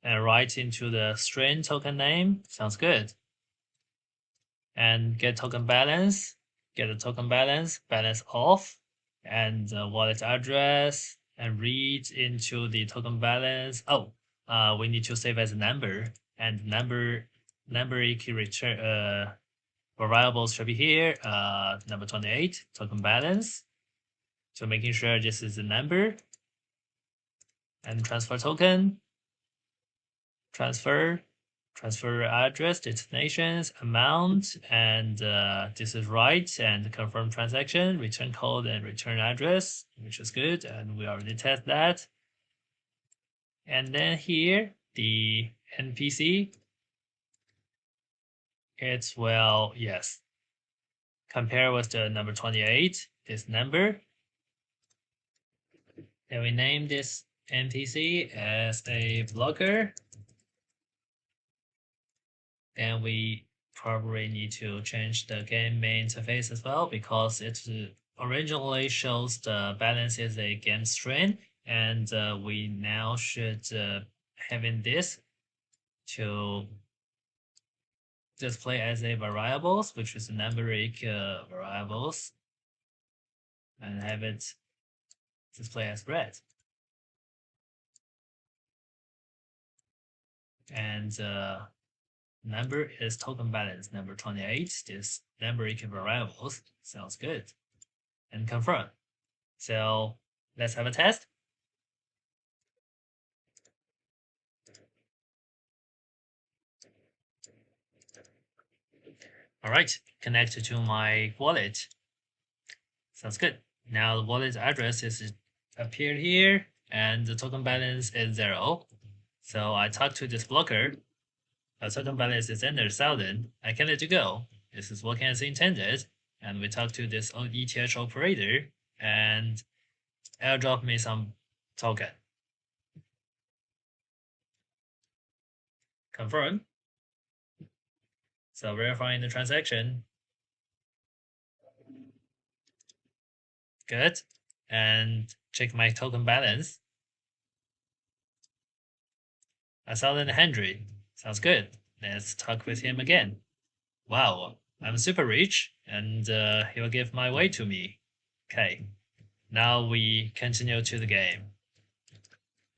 and write into the string token name. Sounds good. And get token balance. Get the token balance off, and wallet address, and read into the token balance. Oh, we need to save as a number, and numeric return variables should be here. Number 28 token balance. So making sure this is the number, and transfer token, transfer address, destinations, amount, and this is right, and confirm transaction, return code, and return address, which is good, and we already test that. And then here, the NPC, it's, well, yes, compare with the number 28, this number. Then we name this NPC as a blocker. Then we probably need to change the game main interface as well because it originally shows the balance is a game string, and we now should having this to display as a variables, which is numeric variables, and have it display as red. And number is token balance number 28. This numeric variables sounds good. And confirm. So let's have a test. All right, connect to my wallet. Sounds good. Now the wallet address is appeared here, and the token balance is 0. So I talk to this blocker. The token balance is under 1,000. I can let you go. This is working as intended. And we talk to this ETH operator and airdrop me some token. Confirm. So verifying the transaction. Good. And check my token balance. 1,100. Sounds good. Let's talk with him again. Wow, I'm super rich, and he will give my way to me. Okay. Now we continue to the game.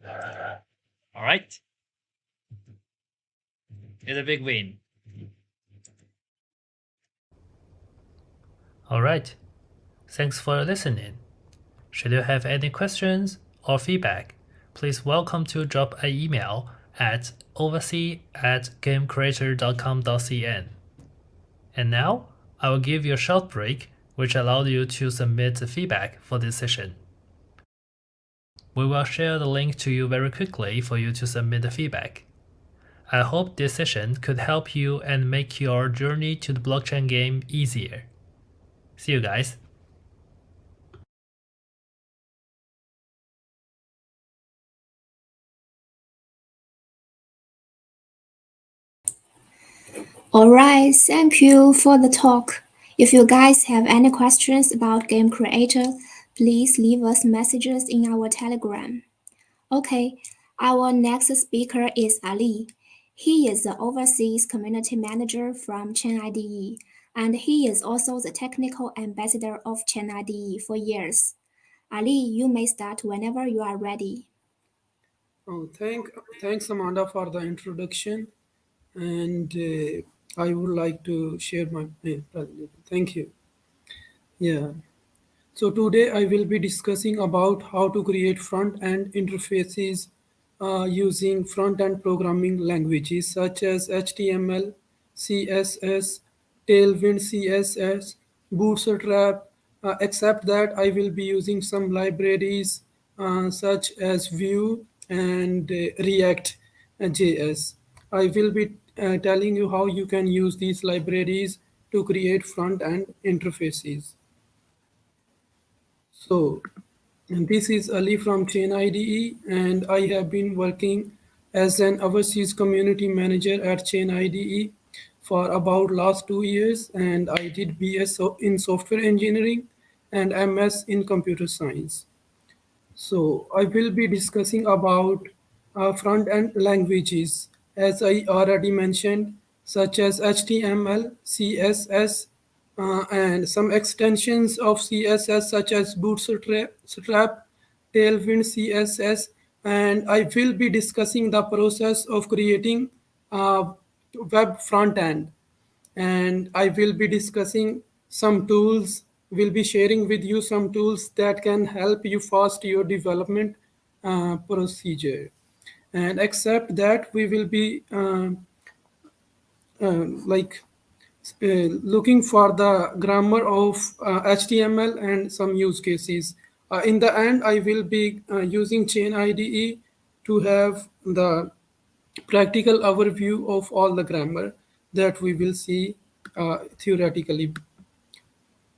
All right. It's a big win. All right. Thanks for listening. Should you have any questions or feedback, please welcome to drop an email at oversee@gamecreator.com.cn. And now, I will give you a short break, which allows you to submit the feedback for this session. We will share the link to you very quickly for you to submit the feedback. I hope this session could help you and make your journey to the blockchain game easier. See you guys. Alright, thank you for the talk. If you guys have any questions about Game Creator, please leave us messages in our Telegram. Okay, our next speaker is Ali. He is the overseas community manager from ChainIDE, and he is also the technical ambassador of ChainIDE for years. Ali, you may start whenever you are ready. Oh, thanks, Amanda, for the introduction. And I would like to share my presentation. Thank you. Yeah. So today I will be discussing about how to create front-end interfaces using front-end programming languages such as HTML, CSS, Tailwind CSS, Bootstrap, except that I will be using some libraries such as Vue and React JS. I will be telling you how you can use these libraries to create front-end interfaces. So, and this is Ali from ChainIDE, and I have been working as an overseas community manager at ChainIDE for about last 2 years, and I did BS in software engineering and MS in computer science. So I will be discussing about front-end languages, as I already mentioned, such as HTML, CSS, and some extensions of CSS such as Bootstrap, Tailwind CSS, and I will be discussing the process of creating a web front end, and I will be discussing some tools, will be sharing with you some tools that can help you fast your development procedure. And except that we will be like looking for the grammar of HTML and some use cases. In the end, I will be using ChainIDE to have the practical overview of all the grammar that we will see theoretically.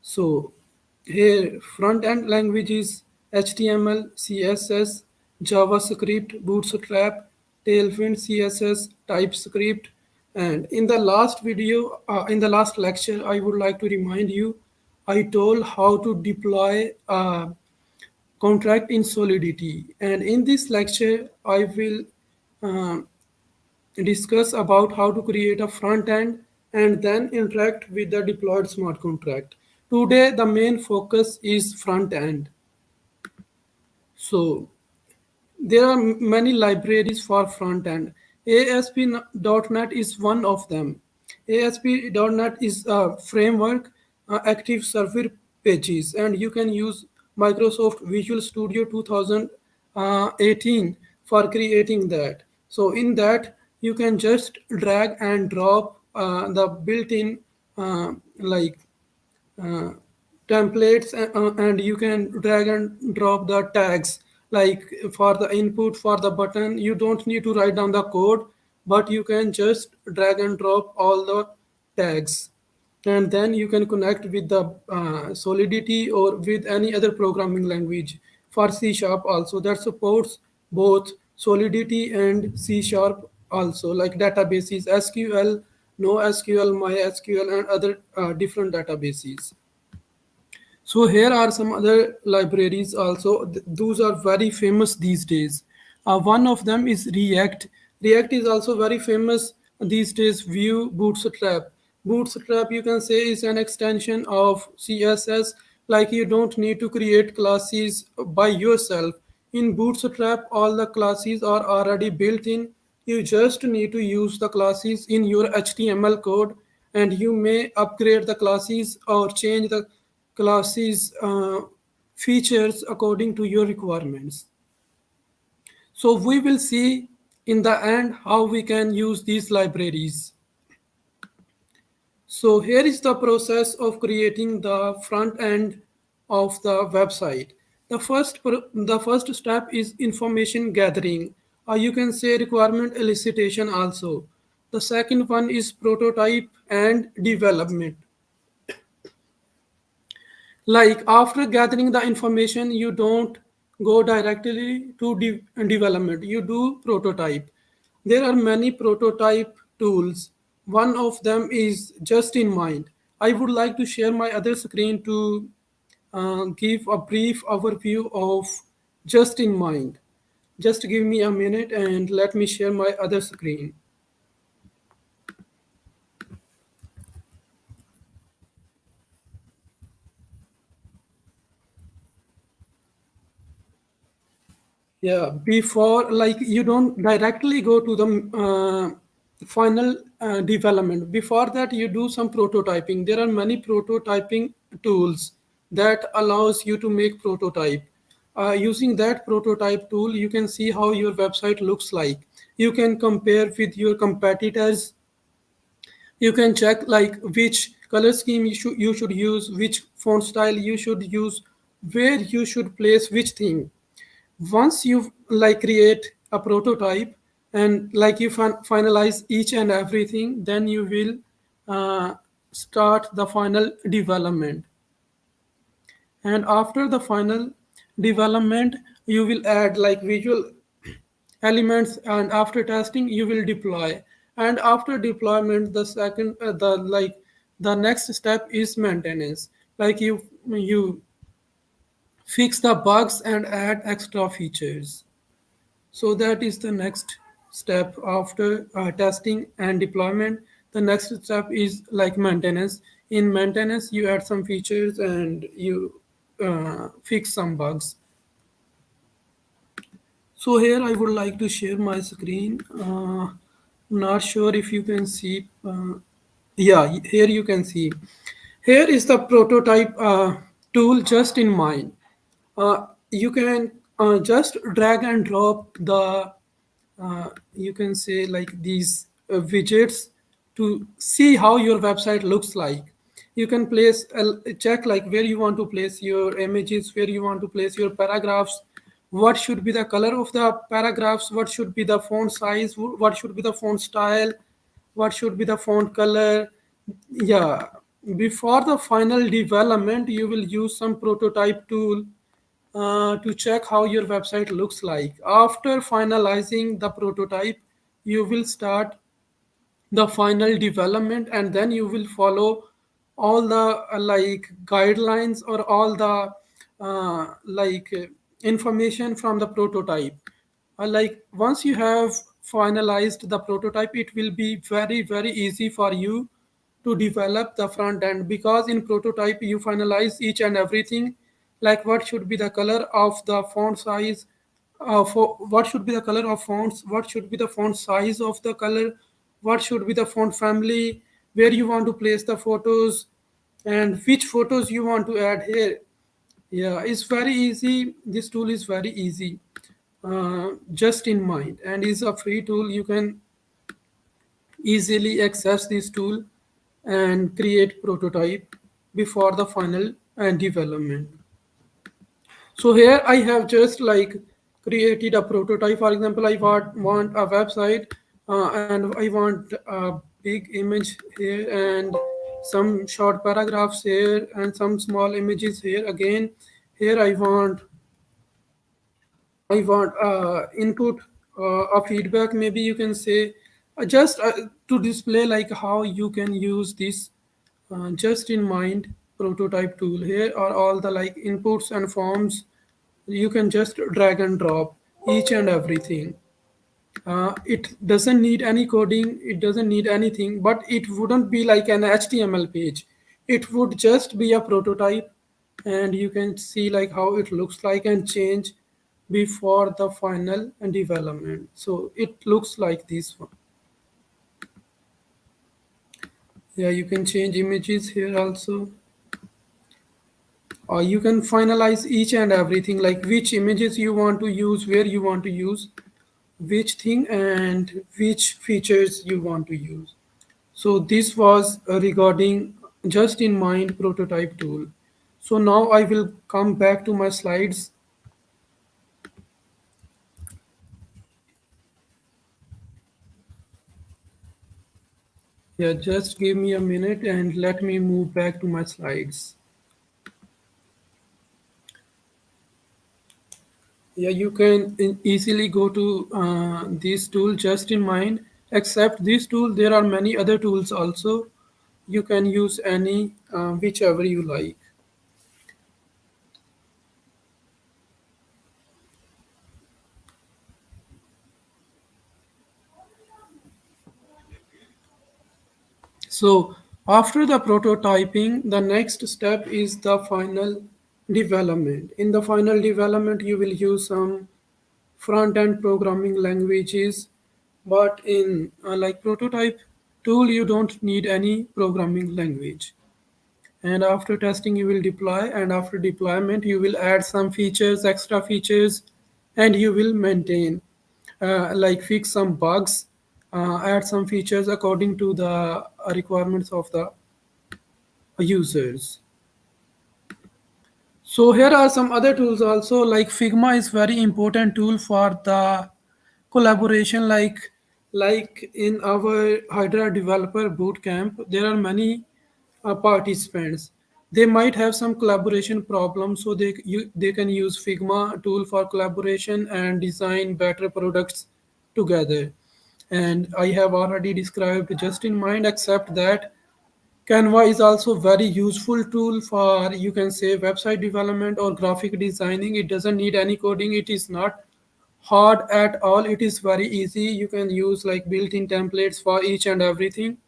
So here front end languages HTML, CSS, JavaScript, Bootstrap, Tailwind CSS, TypeScript. And in the last video, in the last lecture, I would like to remind you, I told how to deploy a contract in Solidity. And in this lecture, I will uh, discuss about how to create a front end and then interact with the deployed smart contract. Today, the main focus is front end. So there are many libraries for front end. ASP.NET is one of them. ASP.NET is a framework, active server pages, and you can use Microsoft Visual Studio 2018 for creating that. So in that, you can just drag and drop the built-in like uh, templates, and you can drag and drop the tags like for the input for the button. You don't need to write down the code, but you can just drag and drop all the tags, and then you can connect with the Solidity or with any other programming language. For C sharp also, that supports both Solidity and C sharp also, like databases, SQL, NoSQL, MySQL, and other different databases. So here are some other libraries also. Those are very famous these days. One of them is React. React is also very famous these days. Vue, Bootstrap. Bootstrap, you can say, is an extension of CSS. Like, you don't need to create classes by yourself. In Bootstrap, all the classes are already built in. You just need to use the classes in your HTML code, and you may upgrade the classes or change the classes features according to your requirements. So we will see in the end how we can use these libraries. So here is the process of creating the front end of the website. The first step is information gathering. You can say requirement elicitation also. The second one is prototype and development. Like, after gathering the information, you don't go directly to development, you do prototype. There are many prototype tools. One of them is Just in Mind. I would like to share my other screen to give a brief overview of Just in Mind. Just give me a minute and let me share my other screen. Yeah, before, like, you don't directly go to the final development. Before that, you do some prototyping. There are many prototyping tools that allows you to make prototype. Using that prototype tool, you can see how your website looks like. You can compare with your competitors. You can check like which color scheme you should use, which font style you should use, where you should place which thing. Once you like create a prototype and like you finalize each and everything, then you will start the final development. And after the final development, you will add like visual elements, and after testing you will deploy. And after deployment, the second the next step is maintenance. Like, you fix the bugs and add extra features. So that is the next step after testing and deployment. The next step is like maintenance. In maintenance, you add some features and you fix some bugs. So here I would like to share my screen. Not sure if you can see. Yeah, here you can see. Here is the prototype tool Just in Mind. You can just drag and drop the you can say like these widgets to see how your website looks like. You can place check like where you want to place your images, where you want to place your paragraphs, what should be the color of the paragraphs, what should be the font size, what should be the font style, what should be the font color. Yeah, before the final development, you will use some prototype tool to check how your website looks like. After finalizing the prototype, you will start the final development, and then you will follow all the like guidelines or all the information from the prototype. Like once you have finalized the prototype, it will be very easy for you to develop the front end, because in prototype you finalize each and everything, like what should be the color of the font size, for what should be the color of fonts, what should be the font size of the color, what should be the font family, where you want to place the photos, and which photos you want to add here. Yeah, it's very easy. This tool is very easy. Just in mind, and is a free tool. You can easily access this tool and create prototype before the final and development. So here I have just like created a prototype. For example, I want a website, and I want a big image here and some short paragraphs here and some small images here. Again, here I want input, a feedback, maybe you can say, just to display like how you can use this just in mind prototype tool. Here are all the like inputs and forms. You can just drag and drop each and everything. It doesn't need any coding, it doesn't need anything, but it wouldn't be like an HTML page. It would just be a prototype, and you can see like how it looks like and change before the final and development. So it looks like this one. Yeah, you can change images here also. Or you can finalize each and everything, like which images you want to use, where you want to use which thing, and which features you want to use. So this was regarding just in mind prototype tool. So now I will come back to my slides. Yeah, just give me a minute and let me move back to my slides. Yeah, you can easily go to this tool just in mind. Except this tool, there are many other tools also. You can use any, whichever you like. So after the prototyping, the next step is the final development. In the final development, you will use some front-end programming languages, but in like prototype tool, you don't need any programming language. And after testing, you will deploy, and after deployment, you will add some features, extra features, and you will maintain, like fix some bugs, add some features according to the requirements of the users. So here are some other tools also, like Figma is very important tool for the collaboration, like in our Hydra developer bootcamp, there are many participants. They might have some collaboration problems, so they can use Figma tool for collaboration and design better products together. And I have already described just in mind, except that Canva is also very useful tool for, you can say, website development or graphic designing. It doesn't need any coding. It is not hard at all. It is very easy. You can use like built-in templates for each and everything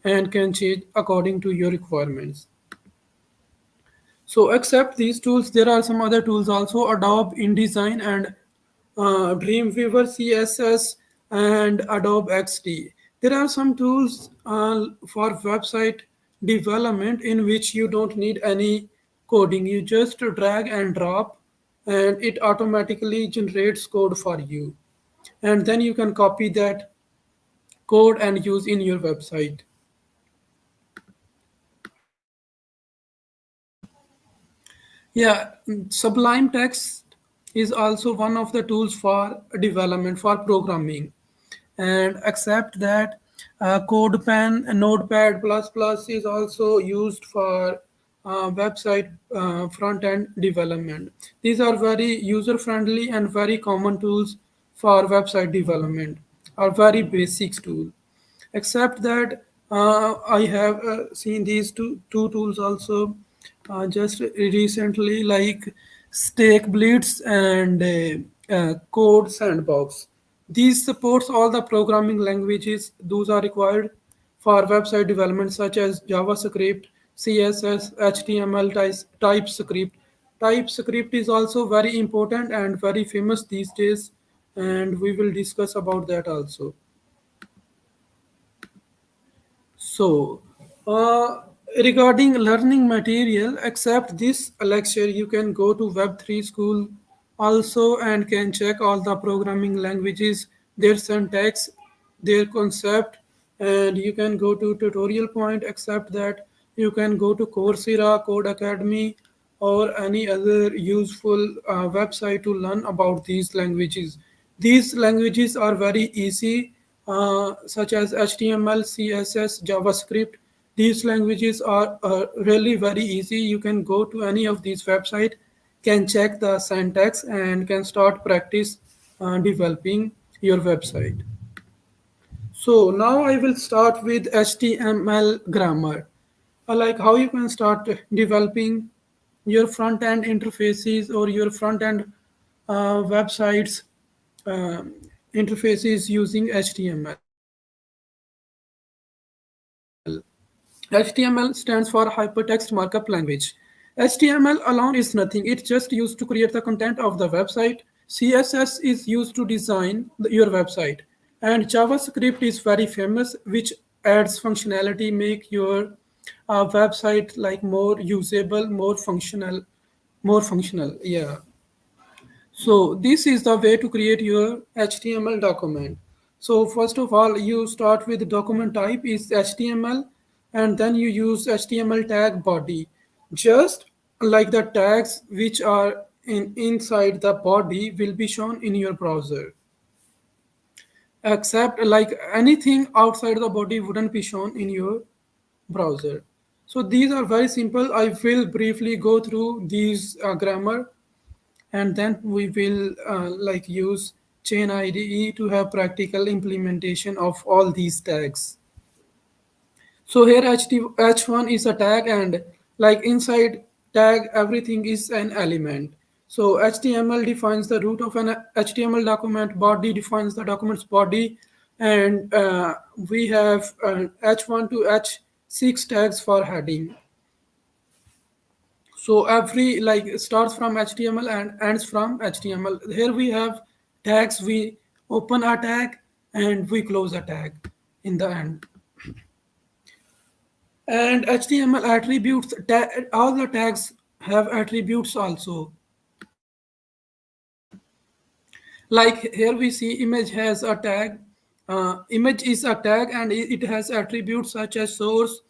and can change according to your requirements. So except these tools, there are some other tools also, Adobe InDesign and Dreamweaver CSS and Adobe XD. There are some tools for website development in which you don't need any coding. You just drag and drop, and it automatically generates code for you. And then you can copy that code and use in your website. Yeah, Sublime Text is also one of the tools for development, for programming. And except that CodePen and Notepad++ is also used for website front-end development. These are very user-friendly and very common tools for website development, are very basic tool. Except that I have seen these two tools also just recently, like Stake Blitz and Code Sandbox. These supports all the programming languages those are required for website development, such as JavaScript, CSS, HTML, TypeScript. TypeScript is also very important and very famous these days, and we will discuss about that also. So, regarding learning material, except this lecture, you can go to Web3 school also and can check all the programming languages, their syntax, their concept, and you can go to tutorial point, except that you can go to Coursera, Code Academy, or any other useful website to learn about these languages. These languages are very easy, such as HTML, CSS, JavaScript. These languages are really very easy. You can go to any of these websites, can check the syntax, and can start practice developing your website. So now I will start with HTML grammar, like how you can start developing your front end interfaces or your front end websites uh, interfaces using HTML. HTML stands for Hypertext Markup Language. HTML alone is nothing, it's just used to create the content of the website. CSS is used to design your website. And JavaScript is very famous, which adds functionality, make your website like more usable, more functional. Yeah. So this is the way to create your HTML document. So first of all, you start with document type is HTML, and then you use HTML tag body. Just like the tags which are inside the body will be shown in your browser. Except like anything outside the body wouldn't be shown in your browser. So these are very simple. I will briefly go through these grammar, and then we will like use ChainIDE to have practical implementation of all these tags. So here H1 is a tag, and like inside tag everything is an element. So HTML defines the root of an HTML document, body defines the document's body, and we have H1 to H6 tags for heading. So every like starts from HTML and ends from HTML. Here we have tags. We open a tag and we close a tag in the end. And HTML attributes, all the tags have attributes also. Like here we see image has a tag. Image is a tag and it has attributes such as source,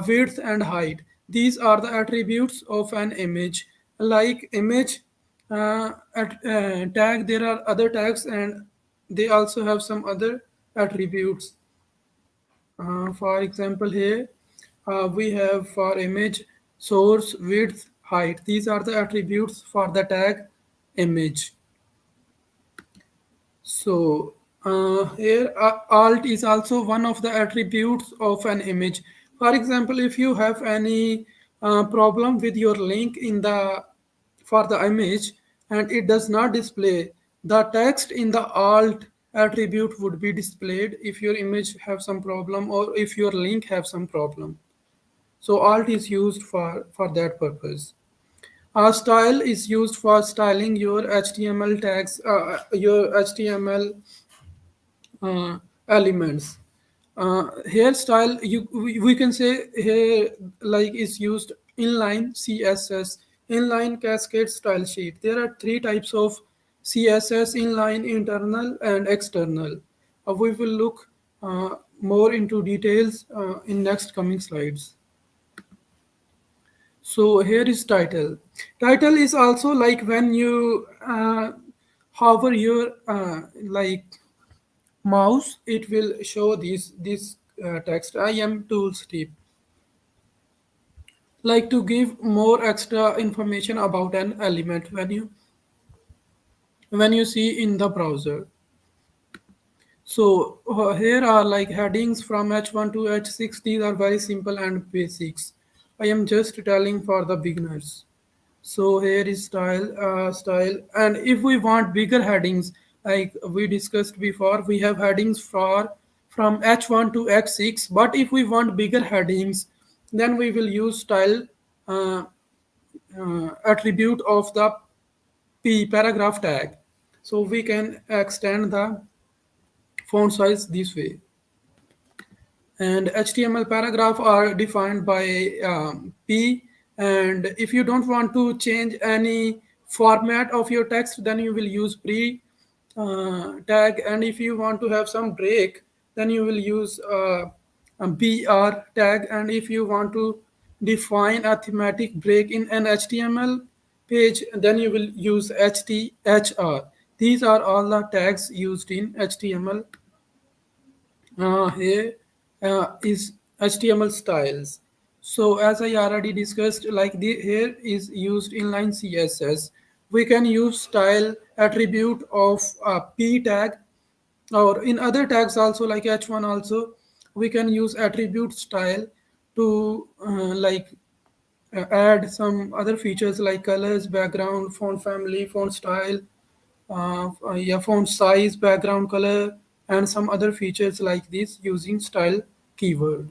width, and height. These are the attributes of an image. Like image tag, there are other tags and they also have some other attributes. For example, here we have for image source, width, height. These are the attributes for the tag image. So here alt is also one of the attributes of an image. For example, if you have any problem with your link in the for the image and it does not display, the text in the alt attribute would be displayed if your image have some problem or if your link have some problem. So alt is used for that purpose. Style is used for styling your HTML tags, your HTML elements. Hairstyle, we can say here like is used inline CSS, inline cascade style sheet. There are three types of CSS: inline, internal, and external. We will look more into details in next coming slides. So here is title. Title is also like when you hover your like mouse, it will show this text. I am tools tip. like to give more extra information about an element when you see in the browser. So here are like headings from H1 to H6. These are very simple and basics. I am just telling for the beginners. So here is style, and if we want bigger headings, like we discussed before, we have headings for from H1 to H6. But if we want bigger headings, then we will use style uh, attribute of the P paragraph tag. So we can extend the font size this way. And HTML paragraph are defined by P. And if you don't want to change any format of your text, then you will use pre tag. And if you want to have some break, then you will use a BR tag. And if you want to define a thematic break in an HTML page, then you will use HTHR. These are all the tags used in HTML. Here is HTML styles. So as I already discussed, like the here is used inline CSS. We can use style attribute of a P tag, or in other tags also like H1 also. We can use attribute style to add some other features like colors, background, font family, font style, yeah, font size, background color, and some other features like this using style keyword.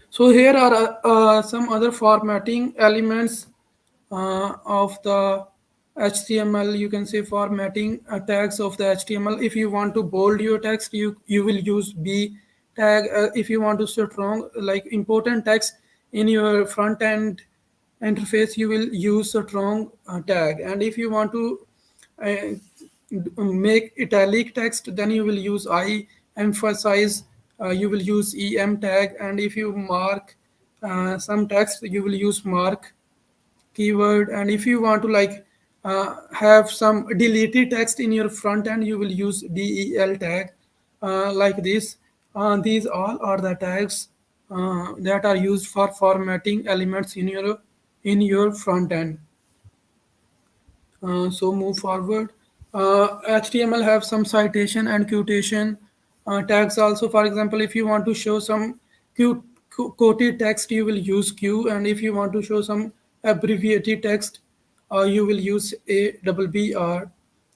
So here are some other formatting elements of the HTML. You can say formatting tags of the HTML. If you want to bold your text, you will use B tag. If you want to strong like important text in your front end interface, you will use a strong tag. And if you want to uh, make italic text, then you will use I emphasize. You will use em tag. And if you mark some text, you will use mark keyword. And if you want to have some deleted text in your front end, you will use del tag, like this. These all are the tags that are used for formatting elements in your front end. So move forward. HTML have some citation and quotation tags also. For example, if you want to show some quoted text, you will use Q, and if you want to show some abbreviated text, you will use a double BR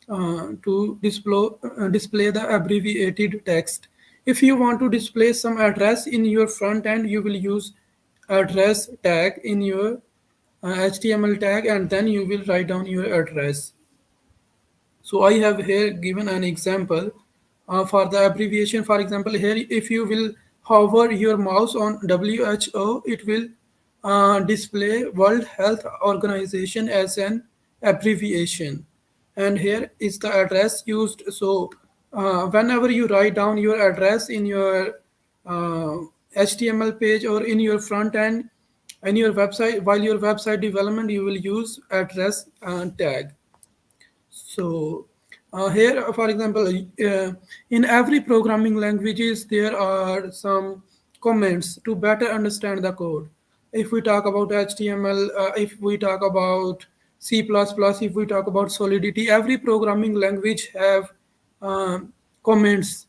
to display the abbreviated text. If you want to display some address in your front end, you will use address tag in your HTML tag, and then you will write down your address. So I have here given an example for the abbreviation. For example, here if you will hover your mouse on WHO, it will display World Health Organization as an abbreviation. And here is the address used. So whenever you write down your address in your HTML page or in your front end, in your website, while your website development, you will use address tag. So here, for example, in every programming languages, there are some comments to better understand the code. If we talk about HTML, if we talk about C++, if we talk about Solidity, every programming language have comments.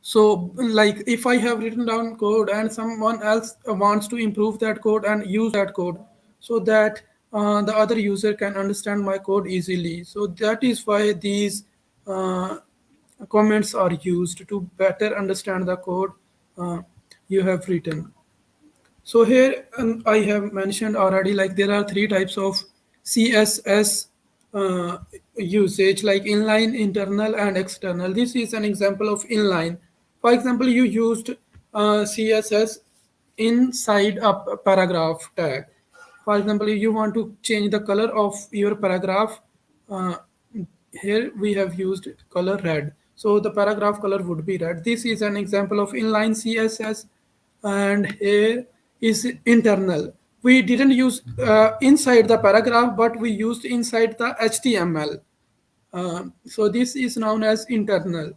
So, like if I have written down code and someone else wants to improve that code and use that code, so that the other user can understand my code easily. So that is why these uh, comments are used to better understand the code you have written. So here I have mentioned already, like there are three types of CSS uh, usage, like inline, internal, and external. This is an example of inline. For example, you used CSS inside a paragraph tag. For example, if you want to change the color of your paragraph, uh, here we have used color red. So the paragraph color would be red. This is an example of inline CSS. And here is internal. We didn't use inside the paragraph, but we used inside the HTML. So this is known as internal.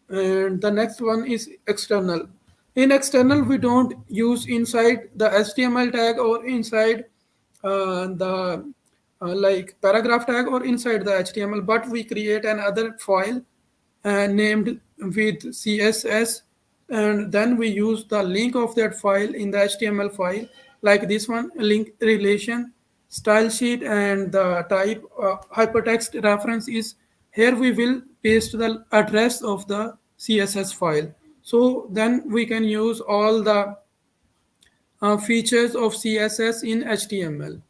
And the next one is external. In external, we don't use inside the HTML tag or inside the like paragraph tag or inside the HTML, but we create another file named with CSS, and then we use the link of that file in the HTML file, like this one, link relation, style sheet, and the type hypertext reference is here. We will paste the address of the CSS file. So then we can use all the features of CSS in HTML.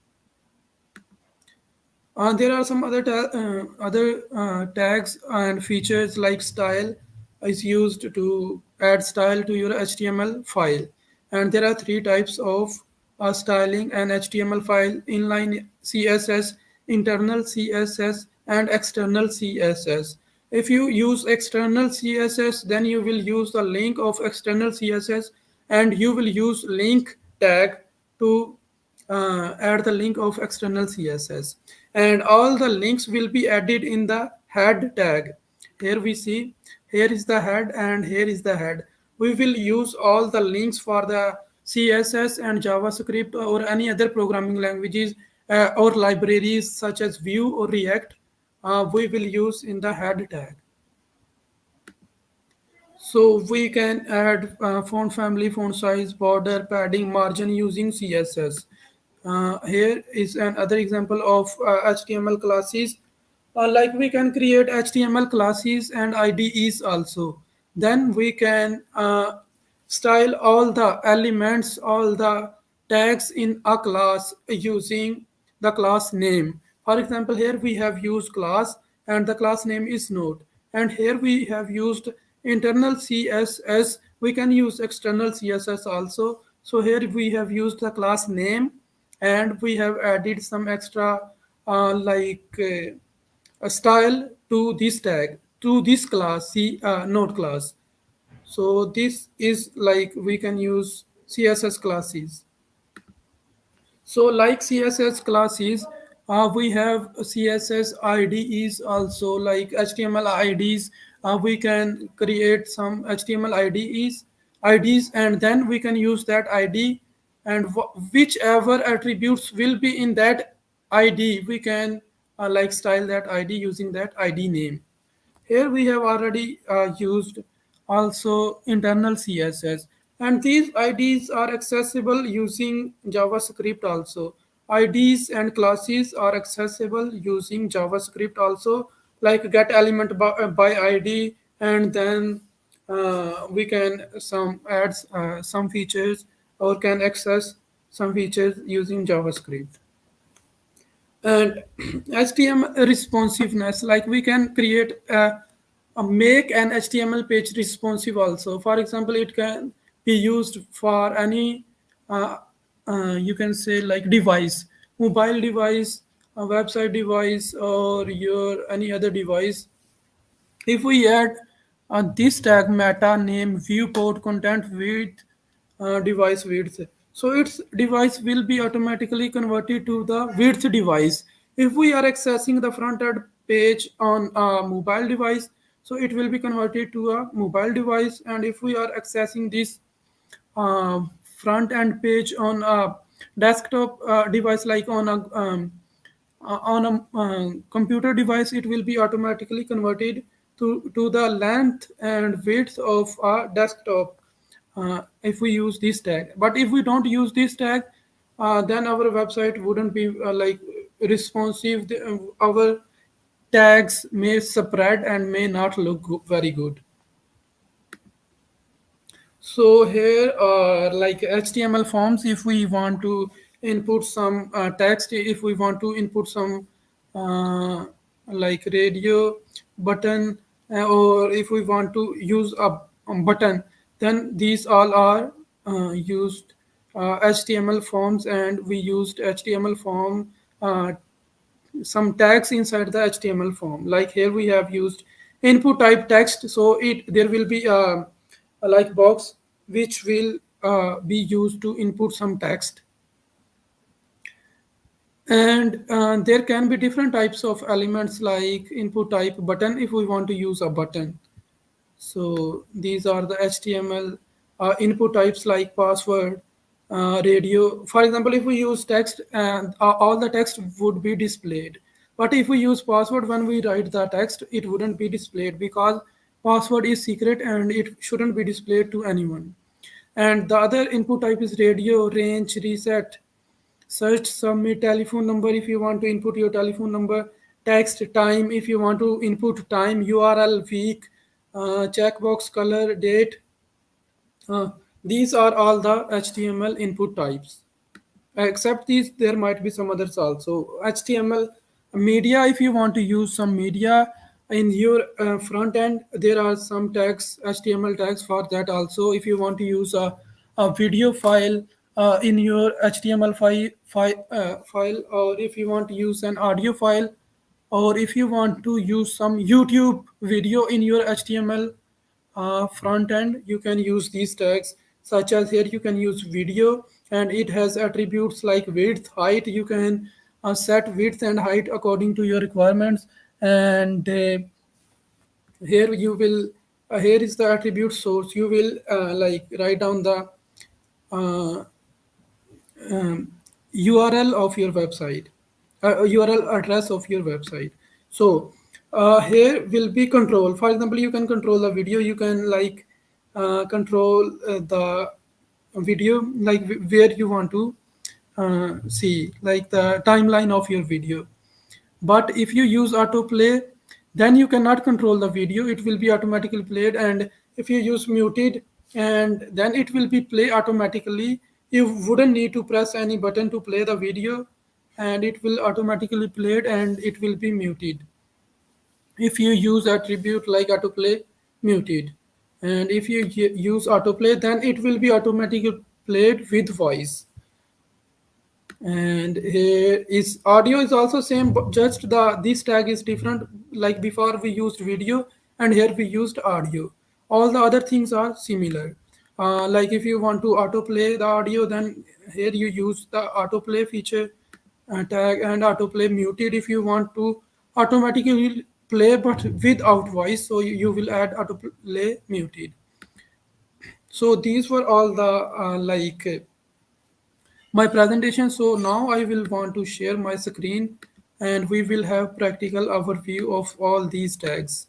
There are some other tags and features like style is used to add style to your HTML file, and there are three types of styling an HTML file: inline CSS, internal CSS, and external CSS. If you use external CSS, then you will use the link of external CSS, and you will use link tag to add the link of external CSS, and all the links will be added in the head tag. Here we see, here is the head and here is the head. We will use all the links for the CSS and JavaScript or any other programming languages or libraries such as Vue or React. We will use in the head tag. So we can add font family, font size, border, padding, margin using CSS. Here is another example of HTML classes. Like we can create HTML classes and IDEs also. Then we can style all the elements, all the tags in a class using the class name. For example, here we have used class and the class name is node. And here we have used internal CSS. We can use external CSS also. So here we have used the class name and we have added some extra a style to this tag, to this class, node class. So this is like we can use CSS classes. So like CSS classes, we have CSS IDEs also, like HTML IDs. We can create some HTML IDs, and then we can use that ID, and whichever attributes will be in that ID, we can like style that ID using that ID name. Here we have already used also internal CSS, and these IDs are accessible using JavaScript also. IDs and classes are accessible using JavaScript also, like get element by ID, and then we can some add some features or can access some features using JavaScript. And HTML responsiveness, like we can create a make an HTML page responsive also. For example, it can be used for any uh, you can say like device, mobile device, a website device, or your any other device. If we add this tag meta name viewport content width device width, so its device will be automatically converted to the width device. If we are accessing the front end page on a mobile device, so it will be converted to a mobile device. And if we are accessing this front end page on a desktop device, like on a computer device, it will be automatically converted to the length and width of a desktop if we use this tag. But if we don't use this tag, then our website wouldn't be like responsive. Our tags may spread and may not look very good. So here are like HTML forms. If we want to input some text, if we want to input some like radio button, or if we want to use a button, then these all are used HTML forms, and we used HTML form some tags inside the HTML form. Like here we have used input type text, so it there will be a like box which will be used to input some text. And there can be different types of elements like input type button if we want to use a button. So these are the HTML input types like password, radio. For example, if we use text, and all the text would be displayed. But if we use password when we write the text, it wouldn't be displayed because password is secret and it shouldn't be displayed to anyone. And the other input type is radio, range, reset, search, submit, telephone number if you want to input your telephone number, text, time if you want to input time, URL, week, checkbox, color, date. Uh, these are all the HTML input types. Except these, there might be some others also. HTML media, if you want to use some media in your front end, there are some tags, HTML tags for that also. If you want to use a video file in your HTML file, or if you want to use an audio file, or if you want to use some YouTube video in your HTML front end, you can use these tags, such as here you can use video, and it has attributes like width, height. You can set width and height according to your requirements. And here you will here is the attribute source. You will like write down the uh, URL of your website, URL address of your website. So here will be control. For example, you can control the video. You can like control the video, like where you want to see, like the timeline of your video. But if you use autoplay, then you cannot control the video. It will be automatically played. And if you use muted, and then it will be play automatically. You wouldn't need to press any button to play the video, and it will automatically played and it will be muted. If you use attribute like autoplay, muted. And if you use autoplay, then it will be automatically played with voice. And here is audio is also same, but just the this tag is different. Like before we used video, and here we used audio. All the other things are similar. Like if you want to autoplay the audio, then here you use the autoplay feature tag, and autoplay muted if you want to automatically play but without voice, so you will add autoplay muted. So these were all the my presentation. So now I will want to share my screen, and we will have practical overview of all these tags.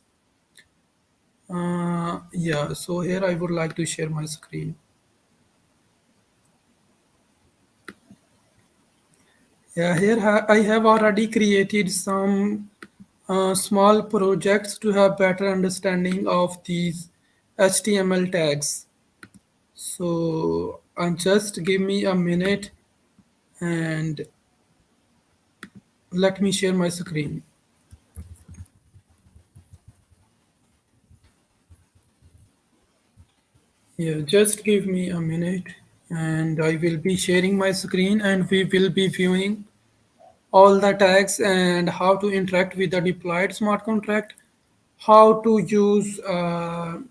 Yeah, so here I would like to share my screen. Yeah, here I have already created some small projects to have better understanding of these HTML tags. So just give me a minute and let me share my screen. Yeah, just give me a minute and I will be sharing my screen, and we will be viewing all the tags and how to interact with the deployed smart contract, how to use the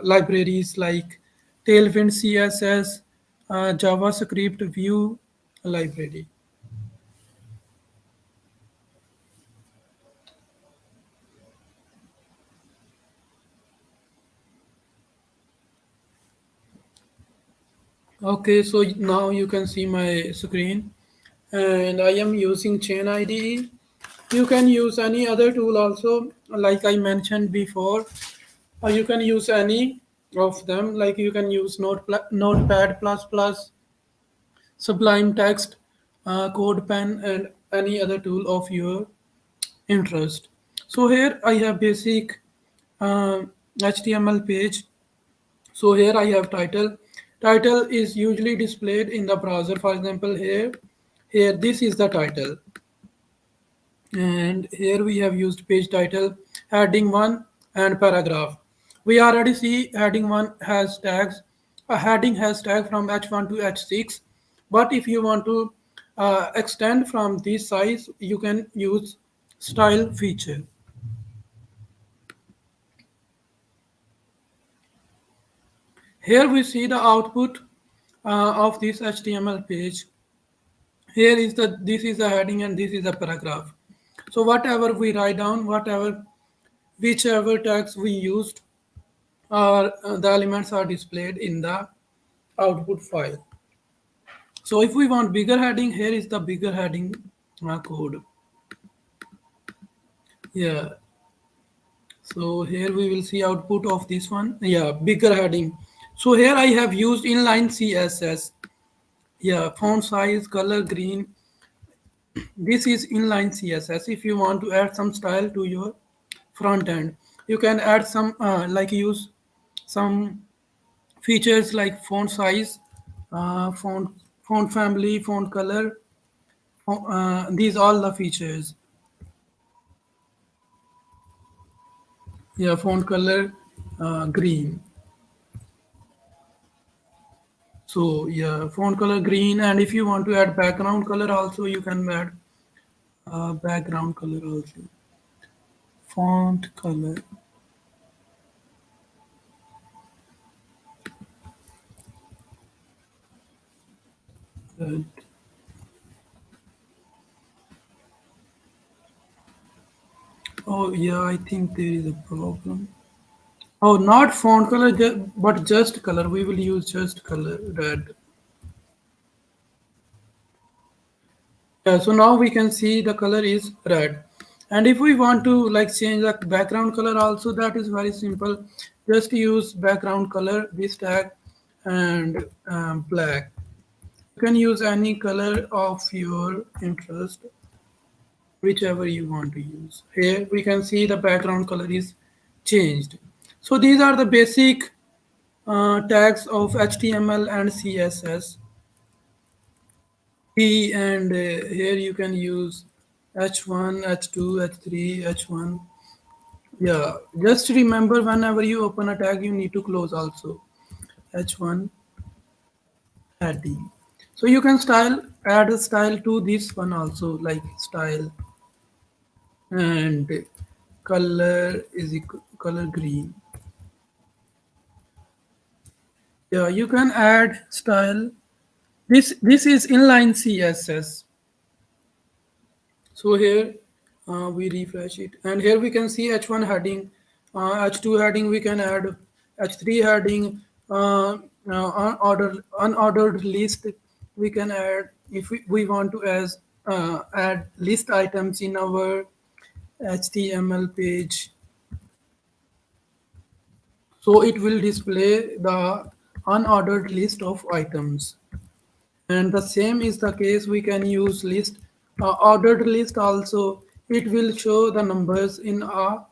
libraries like Tailwind CSS, JavaScript Vue library. Okay, so now you can see my screen, and I am using ChainIDE. You can use any other tool also, like I mentioned before, or you can use any of them. Like you can use Notepad plus plus, Sublime Text, CodePen, and any other tool of your interest. So here I have basic HTML page. So here I have title. Title is usually displayed in the browser. For example, here this is the title, and here we have used page title, heading 1, and paragraph. We already see heading 1 has tags. A heading has tag from h1 to h6, but if you want to extend from this size, you can use style feature. Here we see the output of this HTML page. Here is the this is the heading and this is the paragraph. So whatever we write down, whichever tags we used, are the elements are displayed in the output file. So if we want bigger heading, here is the bigger heading code. Yeah, so here we will see output of this one. Yeah, bigger heading. So here I have used inline CSS. Yeah, font size, color green. This is inline CSS. If you want to add some style to your front end, you can add some like use some features like font size, font family, font color. These all the features. Yeah, font color green. So yeah, font color green, and if you want to add background color also, you can add background color also. Font color. Red. Oh yeah, I think there is a problem. Oh, not font color, but just color. We will use just color red. Yeah, so now we can see the color is red. And if we want to like change the background color also, that is very simple. Just use background color, this tag, and black. You can use any color of your interest, whichever you want to use. Here we can see the background color is changed. So these are the basic tags of HTML and CSS. And here you can use H1, H2, H3, H1. Yeah, just remember whenever you open a tag, you need to close also H1 heading. So you can add a style to this one also, like style and color is equal color green. Yeah, you can add style. This is inline CSS. So here we refresh it, and here we can see H1 heading, H2 heading. We can add H3 heading, unordered list. We can add if we want to add list items in our HTML page. So it will display the unordered list of items. And the same is the case, we can use list, ordered list also. It will show the numbers in a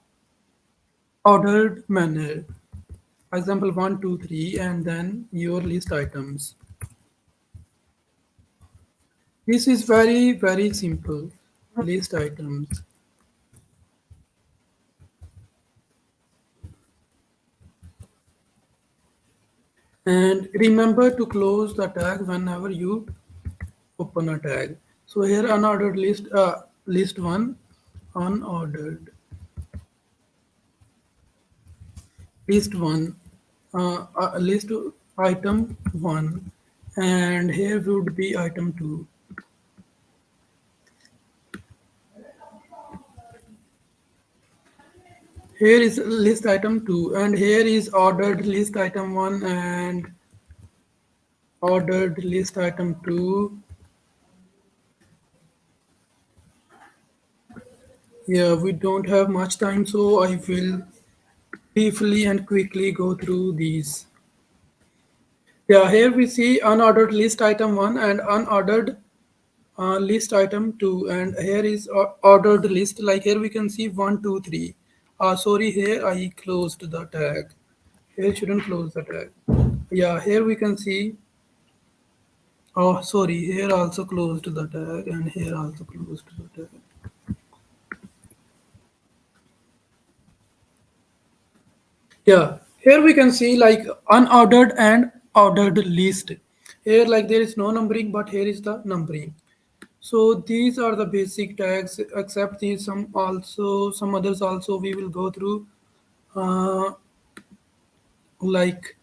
ordered manner. For example, 1, 2, 3, and then your list items. This is very simple, list items. And remember to close the tag whenever you open a tag. So here unordered list, list 1, unordered list 1, list item 1, and here would be item 2. Here is list item 2, and here is ordered list item 1 and ordered list item 2. Yeah, we don't have much time, so I will briefly and quickly go through these. Yeah, here we see unordered list item 1 and unordered list item 2, and here is ordered list. Like here we can see 1, 2, 3. Sorry, here I closed the tag. Here shouldn't close the tag. Yeah, here we can see. Oh, sorry, here also closed the tag, and here also closed the tag. Yeah, here we can see like unordered and ordered list. Here like there is no numbering, but here is the numbering. So these are the basic tags, except these some others also we will go through, uh, like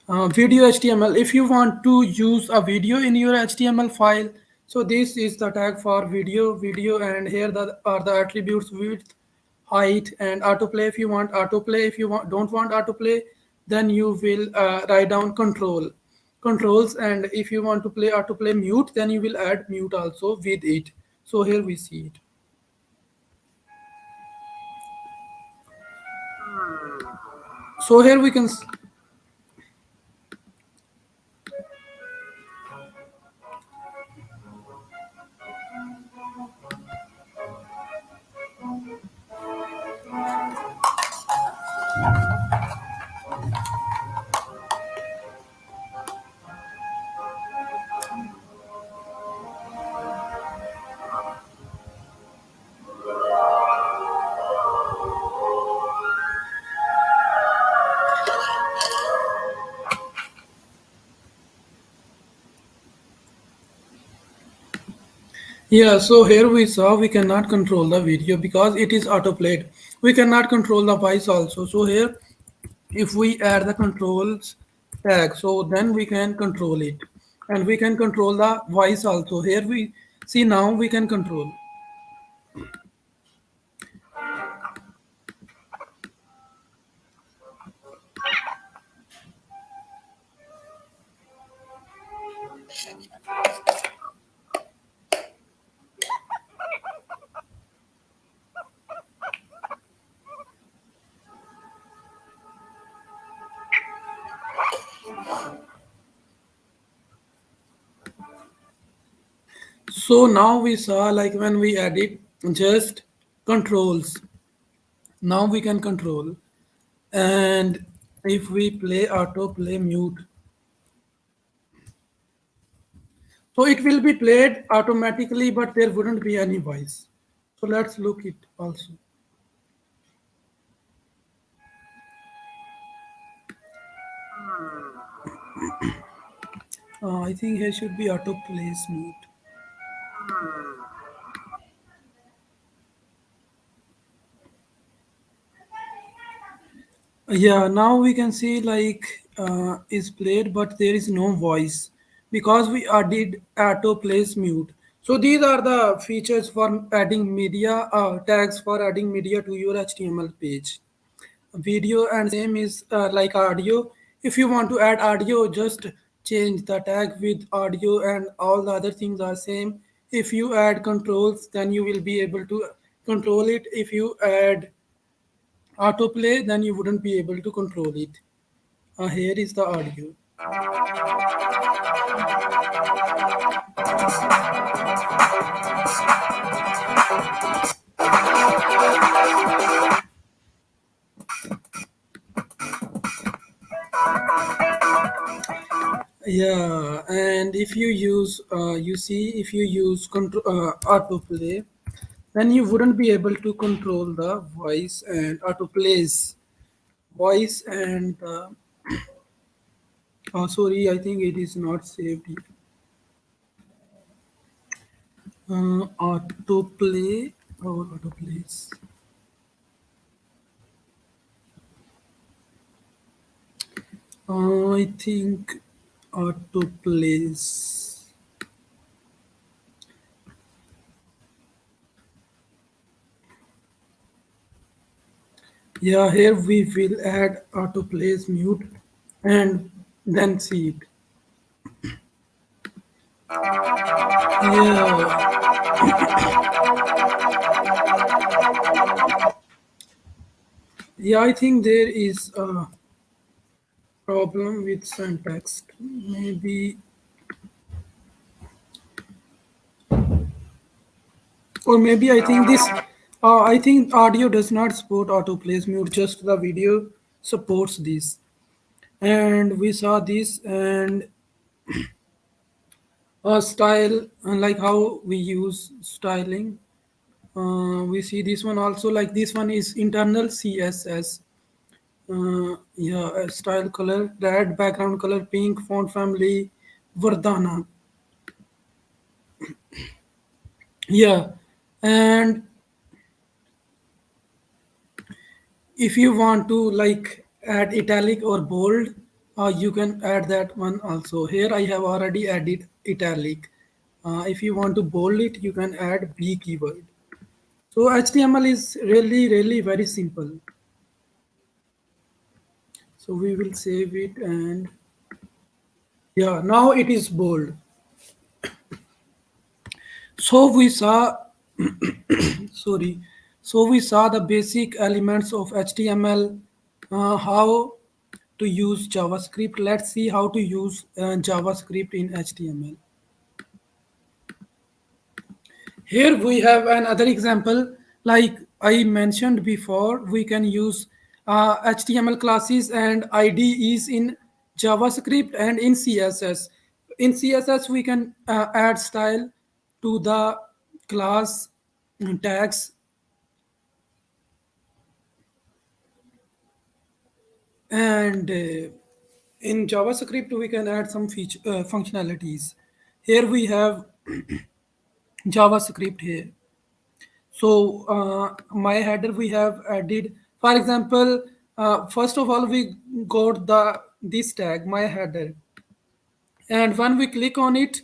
video HTML. If you want to use a video in your HTML file, so this is the tag for video, and here are the attributes width, height, and autoplay. If you want autoplay, if you don't want autoplay, then you will write down controls, and if you want to play autoplay mute, then you will add mute also with it. So here we see it. So here we can Yeah, so here we saw we cannot control the video because it is autoplayed. We cannot control the voice also. So here, if we add the controls tag, so then we can control it. And we can control the voice also. Here we see now we can control. So now we saw like when we edit just controls. Now we can control. And if we play autoplay mute, so it will be played automatically, but there wouldn't be any voice. So let's look it also. I think here should be autoplay mute. Yeah, now we can see like is played, but there is no voice because we added autoplays mute. So these are the features for adding media tags for adding media to your HTML page. Video and same is like audio. If you want to add audio, just change the tag with audio, and all the other things are same. If you add controls, then you will be able to control it. If you add autoplay, then you wouldn't be able to control it. Here is the audio. Yeah, and if you use, you see, if you use control autoplay, then you wouldn't be able to control the voice and autoplays voice and sorry, I think it is not saved here. Autoplay or autoplays. I think autoplays. Yeah, here we will add autoplays mute and then see it. Yeah, yeah, I think there is a problem with syntax. Maybe, or maybe I think this. I think audio does not support autoplays mute. Just the video supports this. And we saw this and style, like how we use styling. We see this one also, like this one is internal CSS. Yeah, style color, red background color, pink font family, Vardhana. Yeah, and if you want to like add italic or bold, you can add that one also. Here I have already added italic. If you want to bold it, you can add B keyword. So HTML is really, really very simple. So we will save it, and yeah, now it is bold. So we saw, sorry, so we saw the basic elements of HTML, how to use JavaScript. Let's see how to use JavaScript in HTML. Here we have another example. Like I mentioned before, we can use HTML classes and IDEs in JavaScript and in CSS. In CSS, we can add style to the class tags, and in JavaScript, we can add some functionalities. Here we have JavaScript here. So my header we have added, for example, first of all we got the this tag my header, and when we click on it,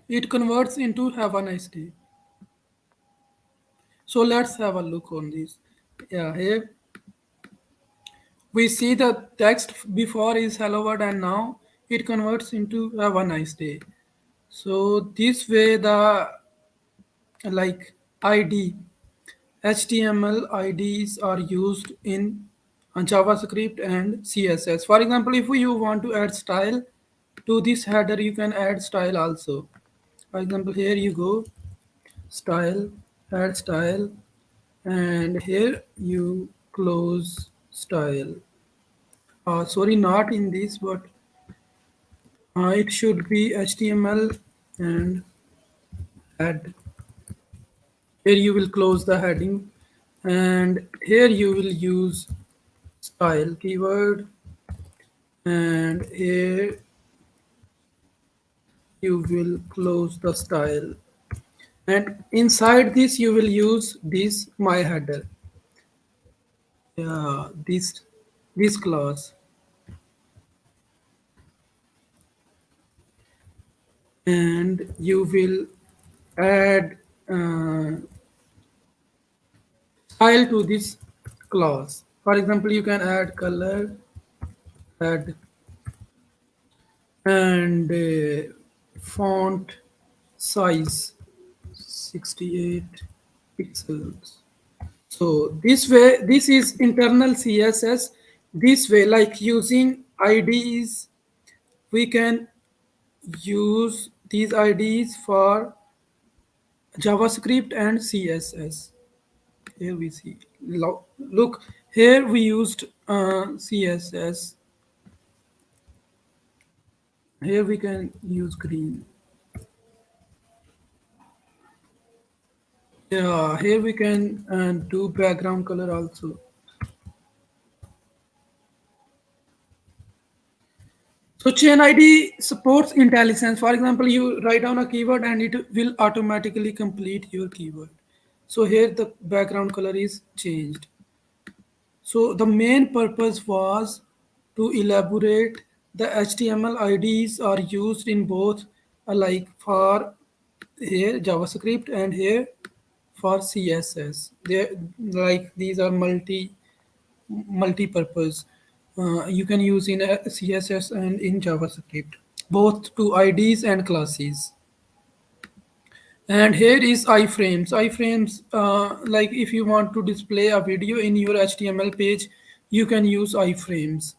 it converts into have a nice day. So let's have a look on this. Yeah, here we see the text before is hello world, and now it converts into have a nice day. So this way the like ID HTML IDs are used in JavaScript and CSS. For example, if you want to add style to this header, you can add style also. For example, here you go, style, add style, and here you close style. Sorry, not in this, but it should be HTML and add. Here you will close the heading, and here you will use style keyword, and here you will close the style, and inside this you will use this my header, yeah, this class, and you will add style to this class. For example, you can add color, add, and font size 68 pixels. So this way, this is internal CSS. This way, like using IDs, we can use these IDs for JavaScript and CSS. Here we see. Look, here we used CSS. Here we can use green. Yeah, here we can do background color also. So ChainIDE supports IntelliSense. For example, you write down a keyword and it will automatically complete your keyword. So here the background color is changed. So the main purpose was to elaborate the HTML IDs are used in both like for here JavaScript and here for CSS. They like these are multi-purpose. You can use in CSS and in JavaScript, both to IDs and classes. And here is iframes. Iframes, like if you want to display a video in your HTML page, you can use iframes.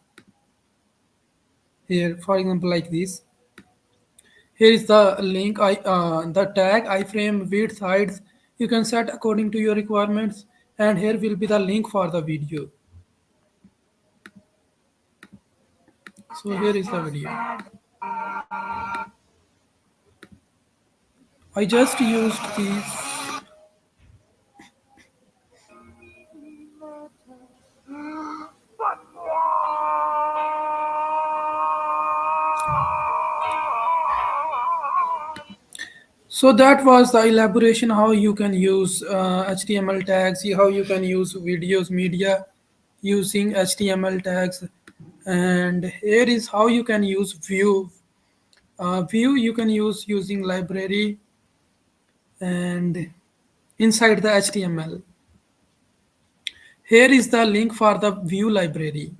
Here, for example, like this. Here is the link, the tag iframe width heights. You can set according to your requirements, and here will be the link for the video. So here is the video. I just used these. So that was the elaboration how you can use HTML tags, how you can use videos media using HTML tags, and here is how you can use view. View you can use using library and inside the HTML. Here is the link for the view library.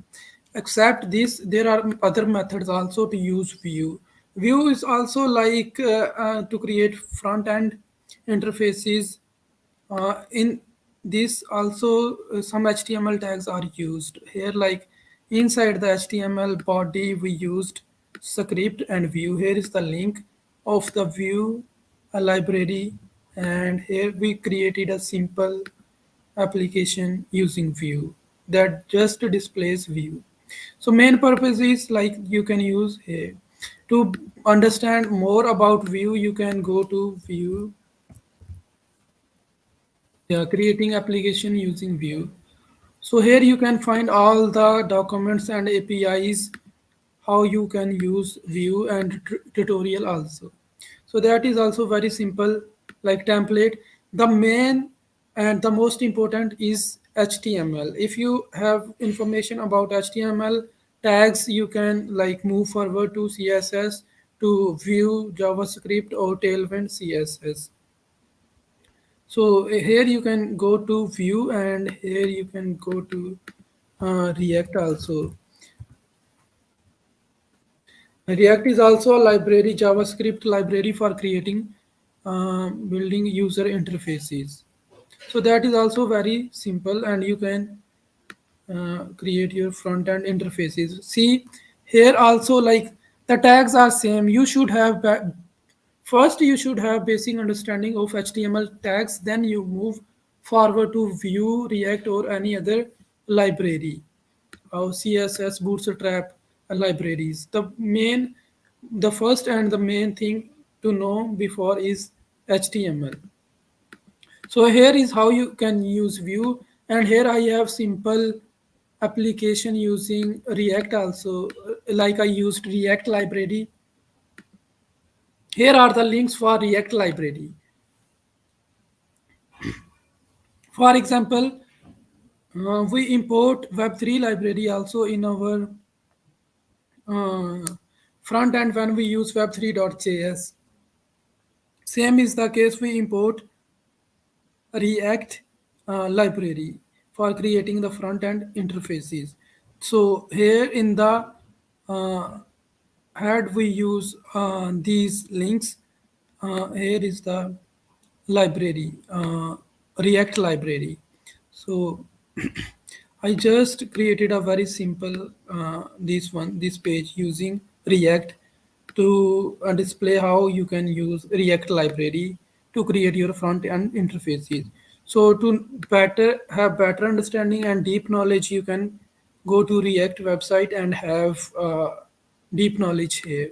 Except this, there are other methods also to use view. View is also like to create front end interfaces. In this also some HTML tags are used. Here like inside the HTML body we used script and view. Here is the link of the view library, and here we created a simple application using view that just displays view. So main purpose is like you can use here to understand more about view. You can go to view, yeah, creating application using view. So here you can find all the documents and APIs, how you can use view, and tutorial also. So that is also very simple, like template. The main and the most important is HTML. If you have information about HTML tags, you can like move forward to CSS, to view, JavaScript, or Tailwind CSS. So here you can go to view, and here you can go to React also. React is also a library, JavaScript library for creating, building user interfaces. So that is also very simple, and you can create your front end interfaces. See here also like the tags are same. You should have first you should have basic understanding of HTML tags. Then you move forward to Vue, React, or any other library, CSS, Bootstrap libraries. The first and the main thing to know before is HTML. So here is how you can use Vue, and here I have simple application using React also. Like I used React library. Here are the links for React library. For example, we import Web3 library also in our uh, front end when we use web3.js. Same is the case, we import React library for creating the front end interfaces. So here in the uh, head we use these links. Here is the library, React library. So I just created a very simple this page using React to display how you can use React library to create your front end interfaces. So to better have better understanding and deep knowledge, you can go to React website and have deep knowledge here.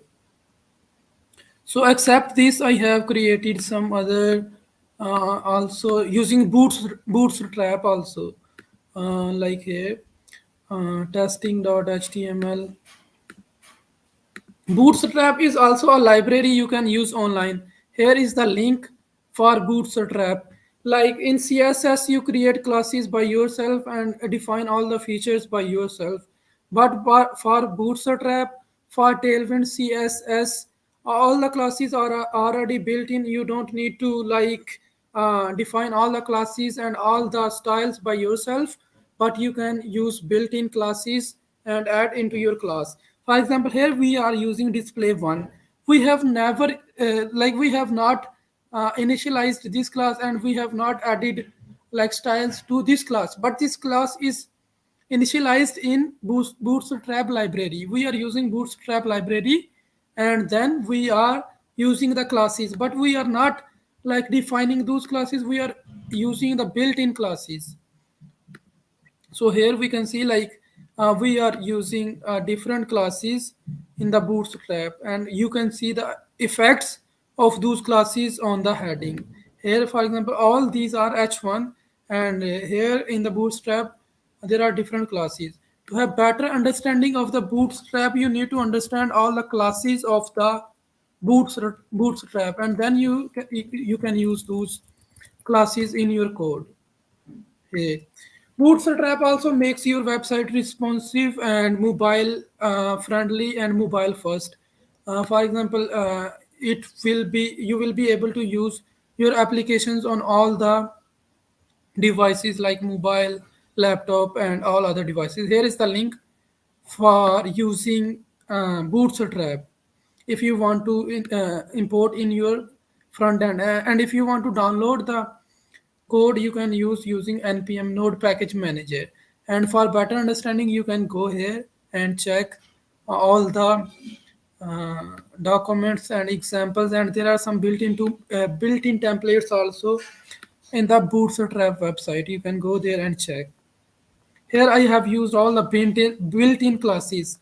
So except this, I have created some other also using Bootstrap also, like here testing.html. Bootstrap is also a library you can use online. Here is the link for Bootstrap. Like in CSS, you create classes by yourself and define all the features by yourself. But for Bootstrap, for Tailwind CSS, all the classes are already built in. You don't need to like define all the classes and all the styles by yourself, but you can use built-in classes and add into your class. For example, here we are using display one. We have never we have not initialized this class, and we have not added like styles to this class, but this class is initialized in Bootstrap library. We are using Bootstrap library, and then we are using the classes, but we are not like defining those classes. We are using the built-in classes. So here we can see like we are using different classes in the Bootstrap, and you can see the effects of those classes on the heading. Here, for example, all these are H1, and here in the Bootstrap, there are different classes. To have better understanding of the Bootstrap, you need to understand all the classes of the Bootstrap, and then you can use those classes in your code. Okay. Bootstrap also makes your website responsive and mobile friendly and mobile first. For example, it will be you will be able to use your applications on all the devices like mobile, laptop, and all other devices. Here is the link for using Bootstrap if you want to import in your front end. And if you want to download the code, you can use using npm node package manager. And for better understanding, you can go here and check all the documents and examples, and there are some built-in templates also in the Bootstrap website. You can go there and check. Here I have used all the built-in classes.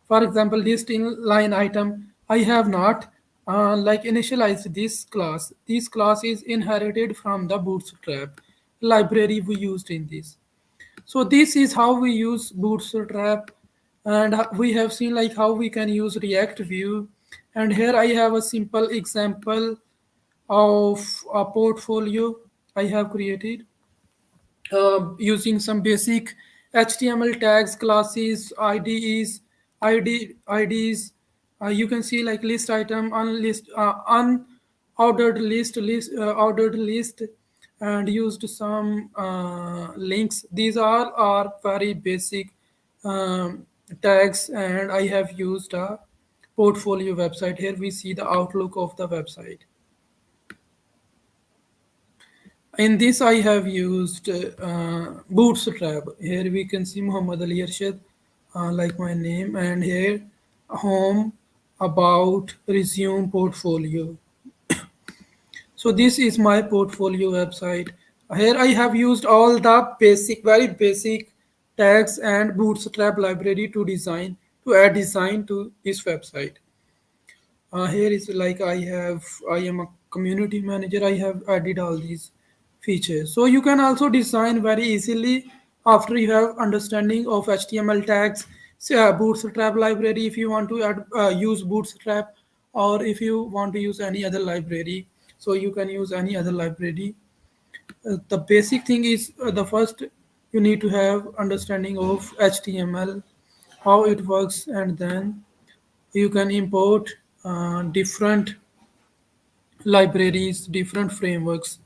For example, list in line item. I have not like initialized this class. This class is inherited from the Bootstrap library we used in this. So this is how we use Bootstrap, and we have seen like how we can use React View. And here I have a simple example of a portfolio I have created using some basic HTML tags, classes, IDs. You can see like list item, unordered ordered list, and used some links. These are very basic tags, and I have used a portfolio website. Here we see the outlook of the website. In this, I have used Bootstrap. Here we can see Muhammad Ali Arshad, like my name, and here home, about, resume, portfolio. So this is my portfolio website. Here I have used all the very basic tags and Bootstrap library to add design to this website. Here is like I am a community manager. I have added all these features. So you can also design very easily after you have understanding of HTML tags, say, Bootstrap library if you want to use Bootstrap, or if you want to use any other library. So you can use any other library. The basic thing is the first you need to have understanding of HTML, how it works, and then you can import different libraries, different frameworks.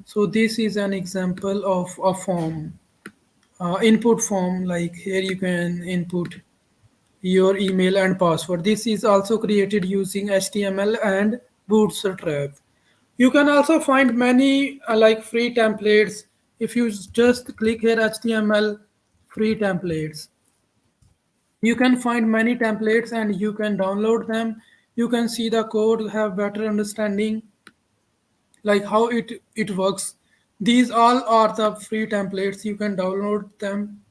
So this is an example of a form, input form. Like here you can input your email and password. This is also created using HTML and Bootstrap. You can also find many like free templates. If you just click here HTML free templates, you can find many templates and you can download them. You can see the code, have better understanding like how it works. These all are the free templates. You can download them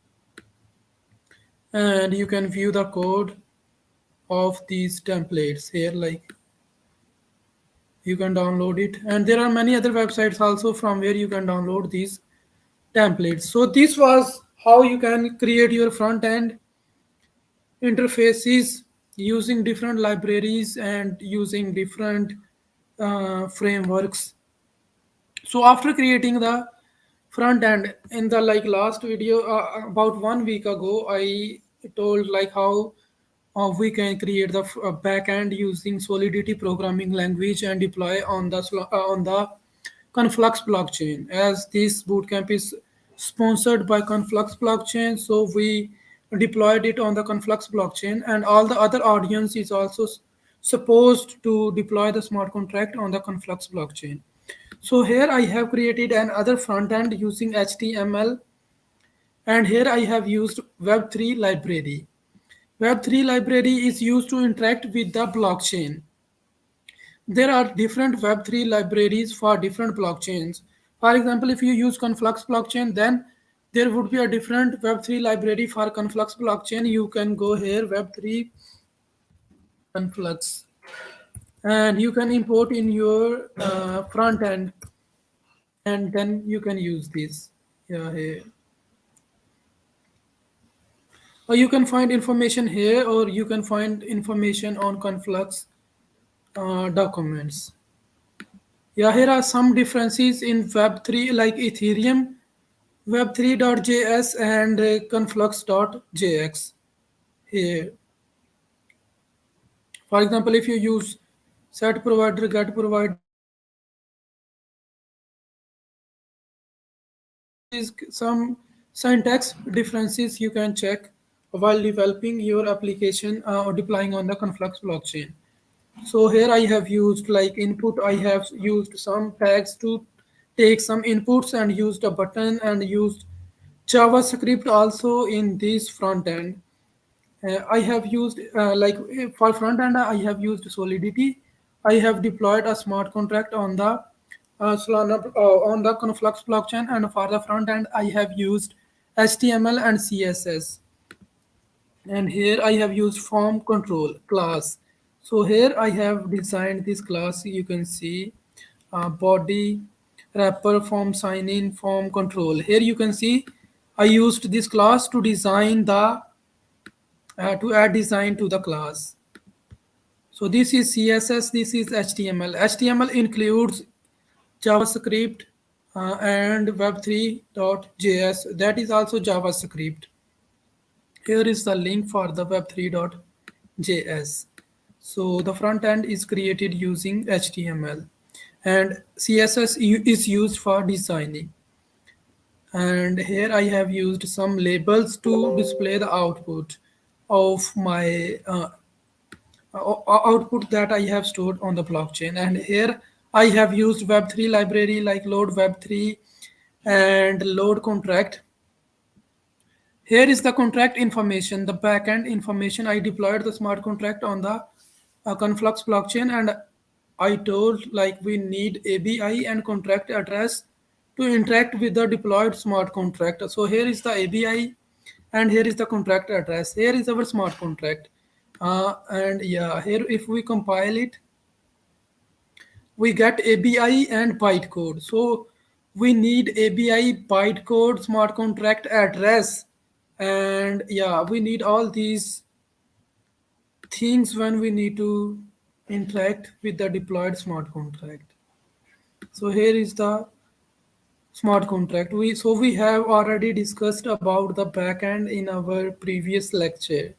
and you can view the code of these templates here. Like you can download it, and there are many other websites also from where you can download these templates. So this was how you can create your front end interfaces using different libraries and using different frameworks. So after creating the front end in the like last video about 1 week ago, I told like how we can create the back end using Solidity programming language and deploy on the Conflux blockchain. As this bootcamp is sponsored by Conflux blockchain, so we deployed it on the Conflux blockchain, and all the other audience is also supposed to deploy the smart contract on the Conflux blockchain. So here I have created another front end using HTML, and here I have used Web3 library. Web3 library is used to interact with the blockchain. There are different Web3 libraries for different blockchains. For example, if you use Conflux blockchain, then there would be a different Web3 library for Conflux blockchain. You can go here, Web3 Conflux, and you can import in your front end, and then you can use this. Yeah, here. Or you can find information here, or you can find information on Conflux documents. Yeah, here are some differences in Web3, like Ethereum, Web3.js, and Conflux.jx. Here, for example, if you use set provider, get provider, is some syntax differences you can check while developing your application or deploying on the Conflux blockchain. So here I have used like input, I have used some tags to take some inputs and used a button and used JavaScript also in this front end. I have used for front end I have used Solidity. I have deployed a smart contract on the Solana on the Conflux blockchain, and for the front end I have used HTML and CSS. And here I have used form control class. So here I have designed this class. You can see body wrapper form sign in form control. Here you can see I used this class to design the to add design to the class. So this is CSS, this is HTML. HTML includes JavaScript and web3.js. That is also JavaScript. Here is the link for the web3.js. So the front end is created using HTML and CSS is used for designing. And here I have used some labels to display the output of my output that I have stored on the blockchain. And here I have used Web3 library like load Web3 and load contract. Here is the contract information, the backend information. I deployed the smart contract on the Conflux blockchain, and I told like we need ABI and contract address to interact with the deployed smart contract. So here is the ABI and here is the contract address. Here is our smart contract. And yeah, here if we compile it, we get ABI and bytecode. So we need ABI, bytecode, smart contract address, and yeah, we need all these things when we need to interact with the deployed smart contract. So here is the smart contract. We have already discussed about the backend in our previous lecture.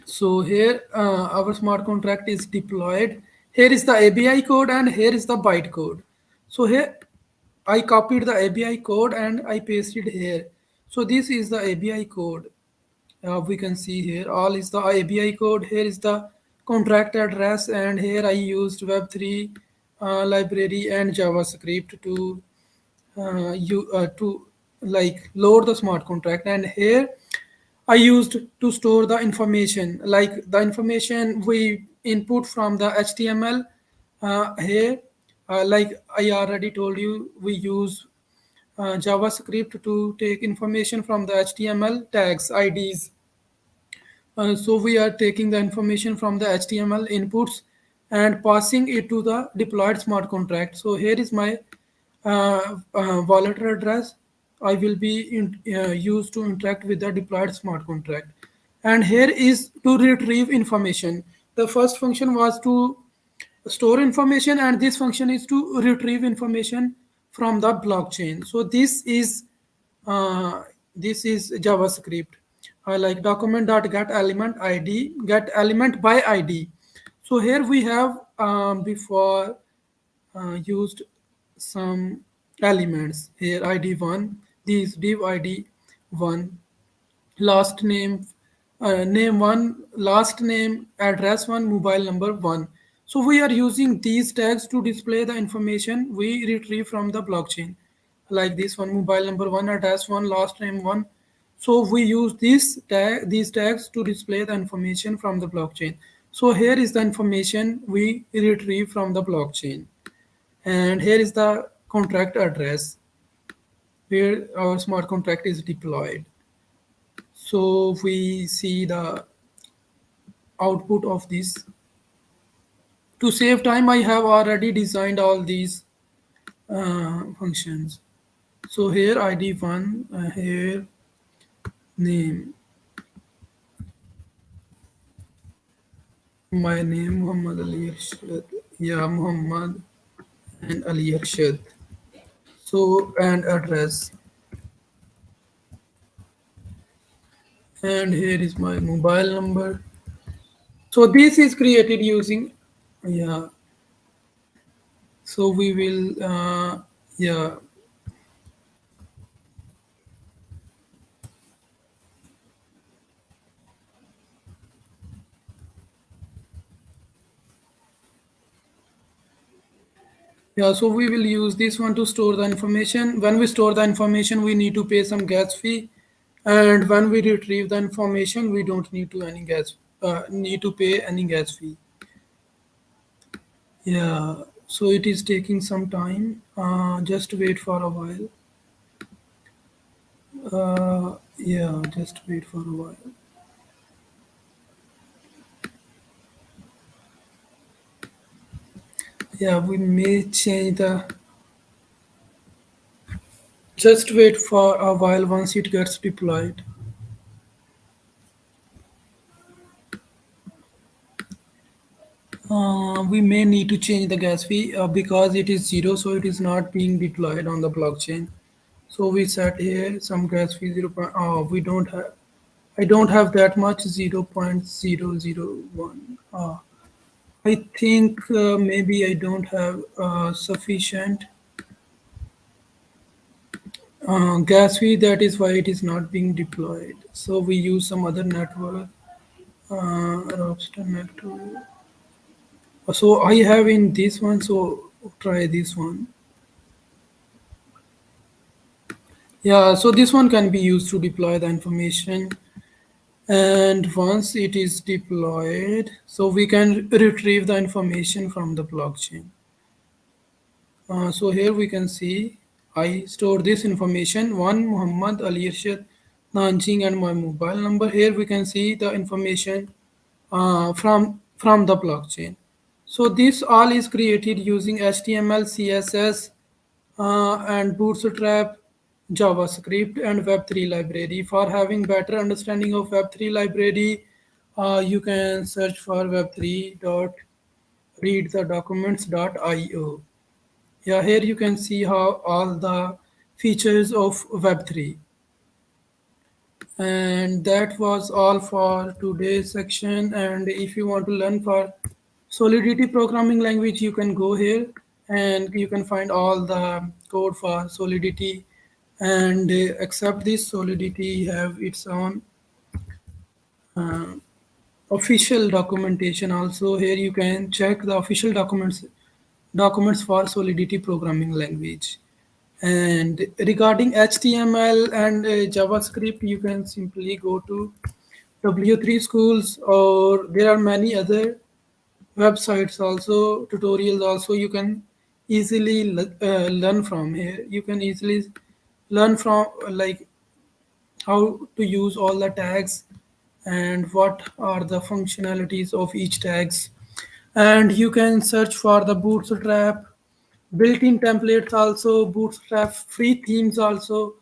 So here our smart contract is deployed. Here is the ABI code and here is the bytecode. So here I copied the ABI code and I pasted here. So this is the ABI code. We can see here all is the ABI code. Here is the contract address, and here I used Web3 library and JavaScript to like load the smart contract. And here I used to store the information, like the information we input from the HTML. Here, like I already told you, we use JavaScript to take information from the HTML tags, IDs. So we are taking the information from the HTML inputs and passing it to the deployed smart contract. So here is my wallet address. I will be used to interact with the deployed smart contract. And here is to retrieve information. The first function was to store information, and this function is to retrieve information from the blockchain. So uh, this is JavaScript. I like document.get element ID, get element by ID. So here we have before used some elements here ID1, these div ID1, last name, name 1, last name, address 1, mobile number 1. So we are using these tags to display the information we retrieve from the blockchain, like this one, mobile number 1, address 1, last name 1. So we use these tags to display the information from the blockchain. So here is the information we retrieve from the blockchain, and here is the contract address where our smart contract is deployed. So we see the output of this. To save time, I have already designed all these functions. So here ID1, here name, my name Muhammad Ali Arshad, yeah, Muhammad and Ali Arshad. So and address, and here is my mobile number. So this is created using, yeah. So we will, yeah. Yeah, so we will use this one to store the information. When we store the information, we need to pay some gas fee, and when we retrieve the information, we don't need to any gas need to pay any gas fee. Yeah, so it is taking some time. Just wait for a while. Yeah, just wait for a while. Yeah, we may change the. Just wait for a while once it gets deployed. We may need to change the gas fee because it is zero, so it is not being deployed on the blockchain. So we set here some gas fee 0. We don't have. I don't have that much 0.001. I think maybe I don't have sufficient gas fee. That is why it is not being deployed. So we use some other network. Robster network. So I have in this one. So try this one. Yeah. So this one can be used to deploy the information. And once it is deployed, so we can retrieve the information from the blockchain. So here we can see I store this information one Muhammad Ali Irshad Nanjing and my mobile number. Here we can see the information from the blockchain. So this all is created using HTML, CSS, and Bootstrap, JavaScript, and Web3 library. For having better understanding of Web3 library, you can search for web3 dot read the documents.io. Yeah, here you can see how all the features of Web3. And that was all for today's section. And if you want to learn for Solidity programming language, you can go here and you can find all the code for Solidity. And except this, Solidity have its own official documentation also. Here you can check the official documents for Solidity programming language. And regarding HTML and JavaScript, you can simply go to W3 schools, or there are many other websites also, tutorials also. You can easily learn from here. You can easily learn from like how to use all the tags and what are the functionalities of each tags. And you can search for the Bootstrap built-in templates also, Bootstrap free themes also,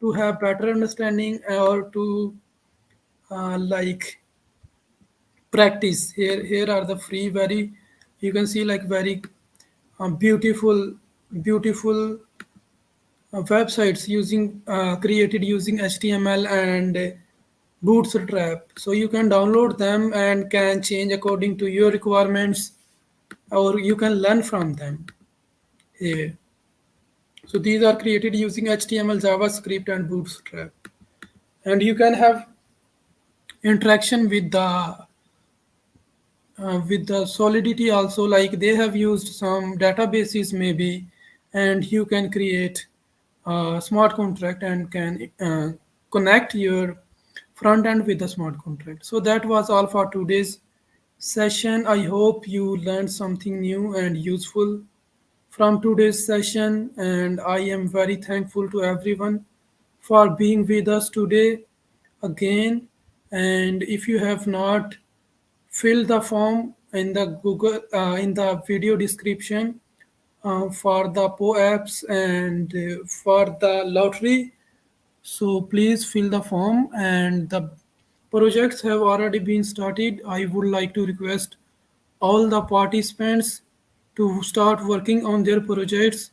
to have better understanding or to like practice. Here are the free, very, you can see like very beautiful websites using created using HTML and Bootstrap. So you can download them and can change according to your requirements, or you can learn from them here. So these are created using HTML, JavaScript, and Bootstrap. And you can have interaction with the Solidity also. Like they have used some databases maybe, and you can create a smart contract and can connect your front end with the smart contract. So that was all for today's session. I hope you learned something new and useful from today's session, and I am very thankful to everyone for being with us today again. And if you have not filled the form in the Google in the video description for the PO apps and for the lottery, so please fill the form. And the projects have already been started. I would like to request all the participants to start working on their projects.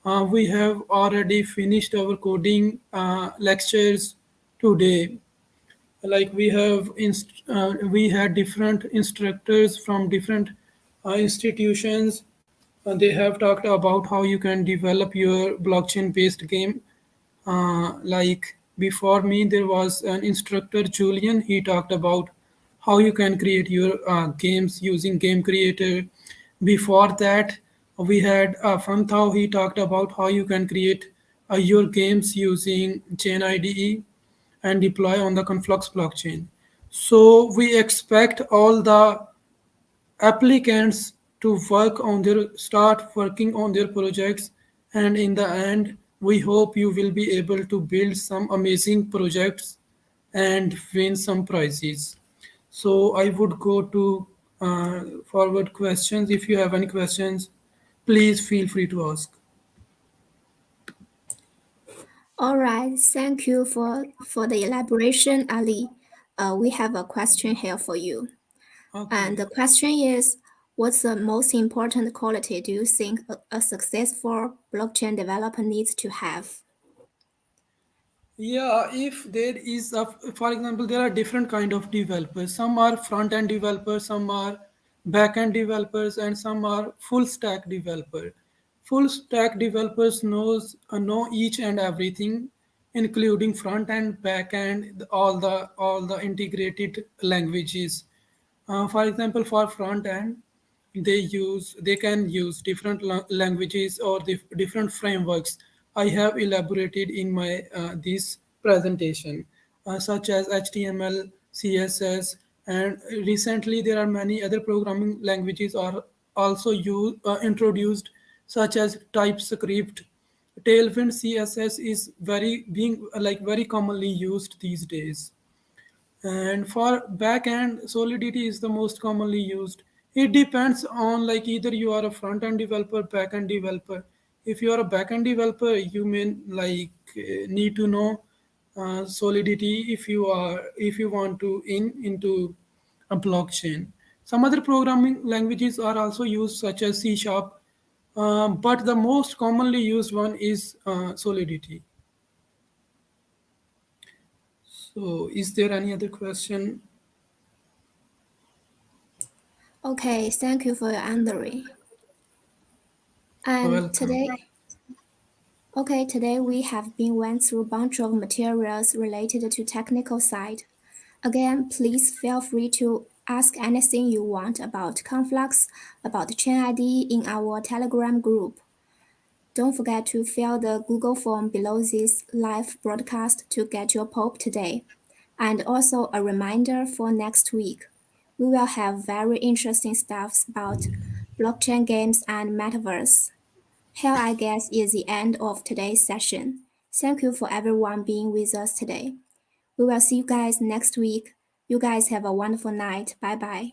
We have already finished our coding lectures today. Like we had different instructors from different institutions. They have talked about how you can develop your blockchain based game. Like before me, there was an instructor, Julien. He talked about how you can create your games using Game Creator. Before that, We had Fantao, he talked about how you can create your games using ChainIDE and deploy on the Conflux blockchain. So we expect all the applicants to start working on their projects, and in the end we hope you will be able to build some amazing projects and win some prizes. So I would go to forward questions. If you have any questions, please feel free to ask. All right, thank you for the elaboration, Ali. We have a question here for you. And Okay. the question is, what's the most important quality do you think a successful blockchain developer needs to have? Yeah, if there is a, for example, there are different kind of developers. Some are front end developers, some are back end developers, and some are full stack developer. Full stack developers know each and everything, including front end, back end, all the integrated languages. For example, for front end, they can use different languages or different frameworks. I have elaborated in my this presentation, such as HTML, CSS, and recently there are many other programming languages are also introduced, such as TypeScript. Tailwind CSS is very commonly used these days. And for backend, Solidity is the most commonly used. It depends on like either you are a front end developer, back end developer. If you are a back end developer, you may need to know Solidity if you want to into a blockchain. Some other programming languages are also used, such as C Sharp, but the most commonly used one is Solidity. So, is there any other question? Okay, thank you for your answering. And Welcome. today we have been went through a bunch of materials related to technical side. Again, please feel free to ask anything you want about Conflux, about ChainID in our Telegram group. Don't forget to fill the Google form below this live broadcast to get your poll today. And also a reminder for next week. We will have very interesting stuff about blockchain games and metaverse. Here, I guess, is the end of today's session. Thank you for everyone being with us today. We will see you guys next week. You guys have a wonderful night. Bye bye.